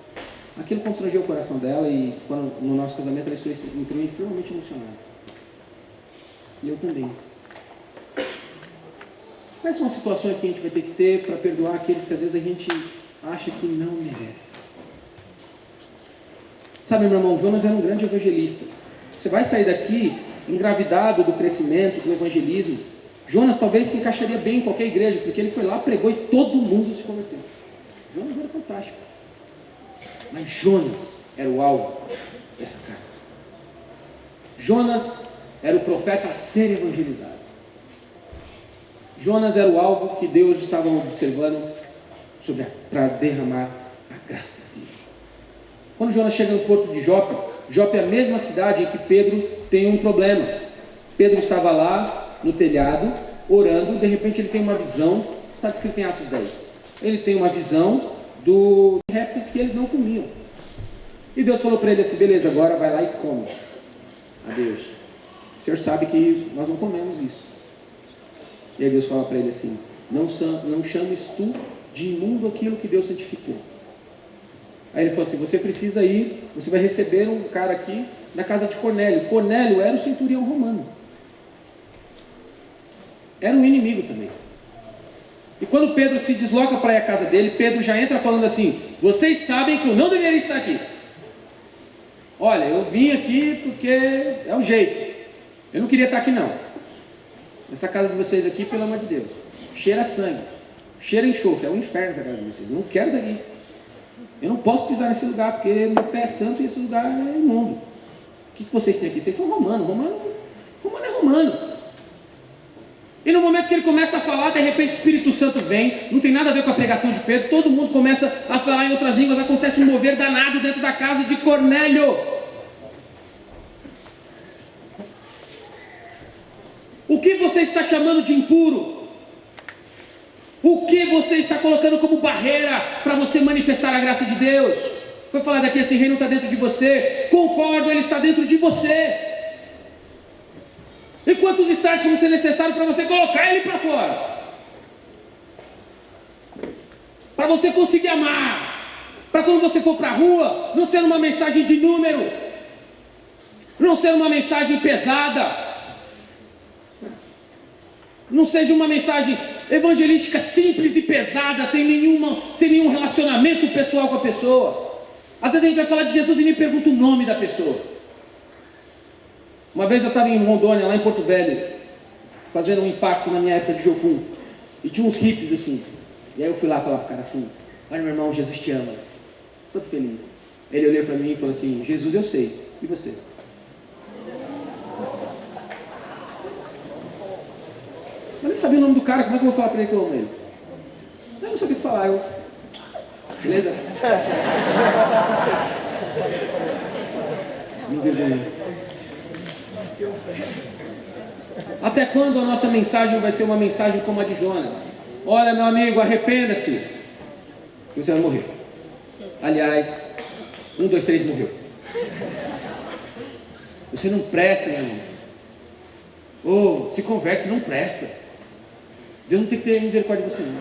Aquilo constrangeu o coração dela e no nosso casamento ela entrou extremamente emocionada. E eu também. Quais são as situações que a gente vai ter que ter para perdoar aqueles que às vezes a gente acha que não merece? Sabe, meu irmão, Jonas era um grande evangelista. Você vai sair daqui engravidado do crescimento, do evangelismo, Jonas talvez se encaixaria bem em qualquer igreja, porque ele foi lá, pregou e todo mundo se converteu. Jonas era fantástico. Mas Jonas era o alvo dessa carta. Jonas era o profeta a ser evangelizado. Jonas era o alvo que Deus estava observando para derramar a graça dele. Quando Jonas chega no porto de Jope, Jope é a mesma cidade em que Pedro tem um problema. Pedro estava lá no telhado, orando, de repente ele tem uma visão, está descrito em Atos 10. Ele tem uma visão dos répteis que eles não comiam. E Deus falou para ele assim: beleza, agora vai lá e come. Adeus. O Senhor sabe que nós não comemos isso. E aí Deus fala para ele assim: não chames tu de imundo aquilo que Deus santificou. Aí ele falou assim: você precisa ir, você vai receber um cara aqui na casa de Cornélio. Cornélio era o centurião romano. Era um inimigo também. E quando Pedro se desloca para ir à casa dele, Pedro já entra falando assim: vocês sabem que eu não deveria estar aqui. Olha, eu vim aqui porque é o jeito. Eu não queria estar aqui não. Essa casa de vocês aqui, pelo amor de Deus, cheira a sangue, cheira a enxofre, é um inferno essa casa de vocês. Eu não quero daqui. Eu não posso pisar nesse lugar, porque meu pé é santo e esse lugar é imundo. O que vocês têm aqui? Vocês são romanos. Romano é romano. E no momento que ele começa a falar, de repente o Espírito Santo vem, não tem nada a ver com a pregação de Pedro, todo mundo começa a falar em outras línguas, acontece um mover danado dentro da casa de Cornélio. O que você está chamando de impuro? O que você está colocando como barreira para você manifestar a graça de Deus? Foi falar daqui, esse reino está dentro de você. Concordo, ele está dentro de você. E quantos starts vão ser necessários para você colocar ele para fora? Para você conseguir amar. Para quando você for para a rua, não ser uma mensagem de número. Não ser uma mensagem pesada. Não seja uma mensagem evangelística simples e pesada, sem nenhum relacionamento pessoal com a pessoa. Às vezes a gente vai falar de Jesus e nem pergunta o nome da pessoa. Uma vez eu estava em Rondônia, lá em Porto Velho, fazendo um impacto na minha época de Jocum, e tinha uns hippies assim. E aí eu fui lá falar para o cara assim: olha, meu irmão, Jesus te ama. Todo feliz. Ele olhou para mim e falou assim: Jesus eu sei, e você? Eu nem sabia o nome do cara, como é que eu vou falar para ele que eu amo ele? Eu não sabia o que falar, beleza? Me envergonhou. Até quando a nossa mensagem vai ser uma mensagem como a de Jonas? Olha, meu amigo, arrependa-se, que você vai morrer. Aliás, 1, 2, 3 morreu. Você não presta, meu irmão. Se converte, você não presta. Deus não tem que ter misericórdia de você, não.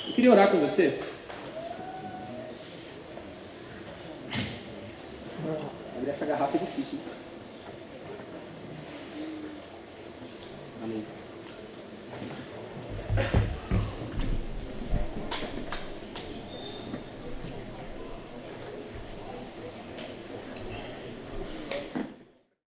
Eu queria orar com você. Abrir essa garrafa é difícil, hein?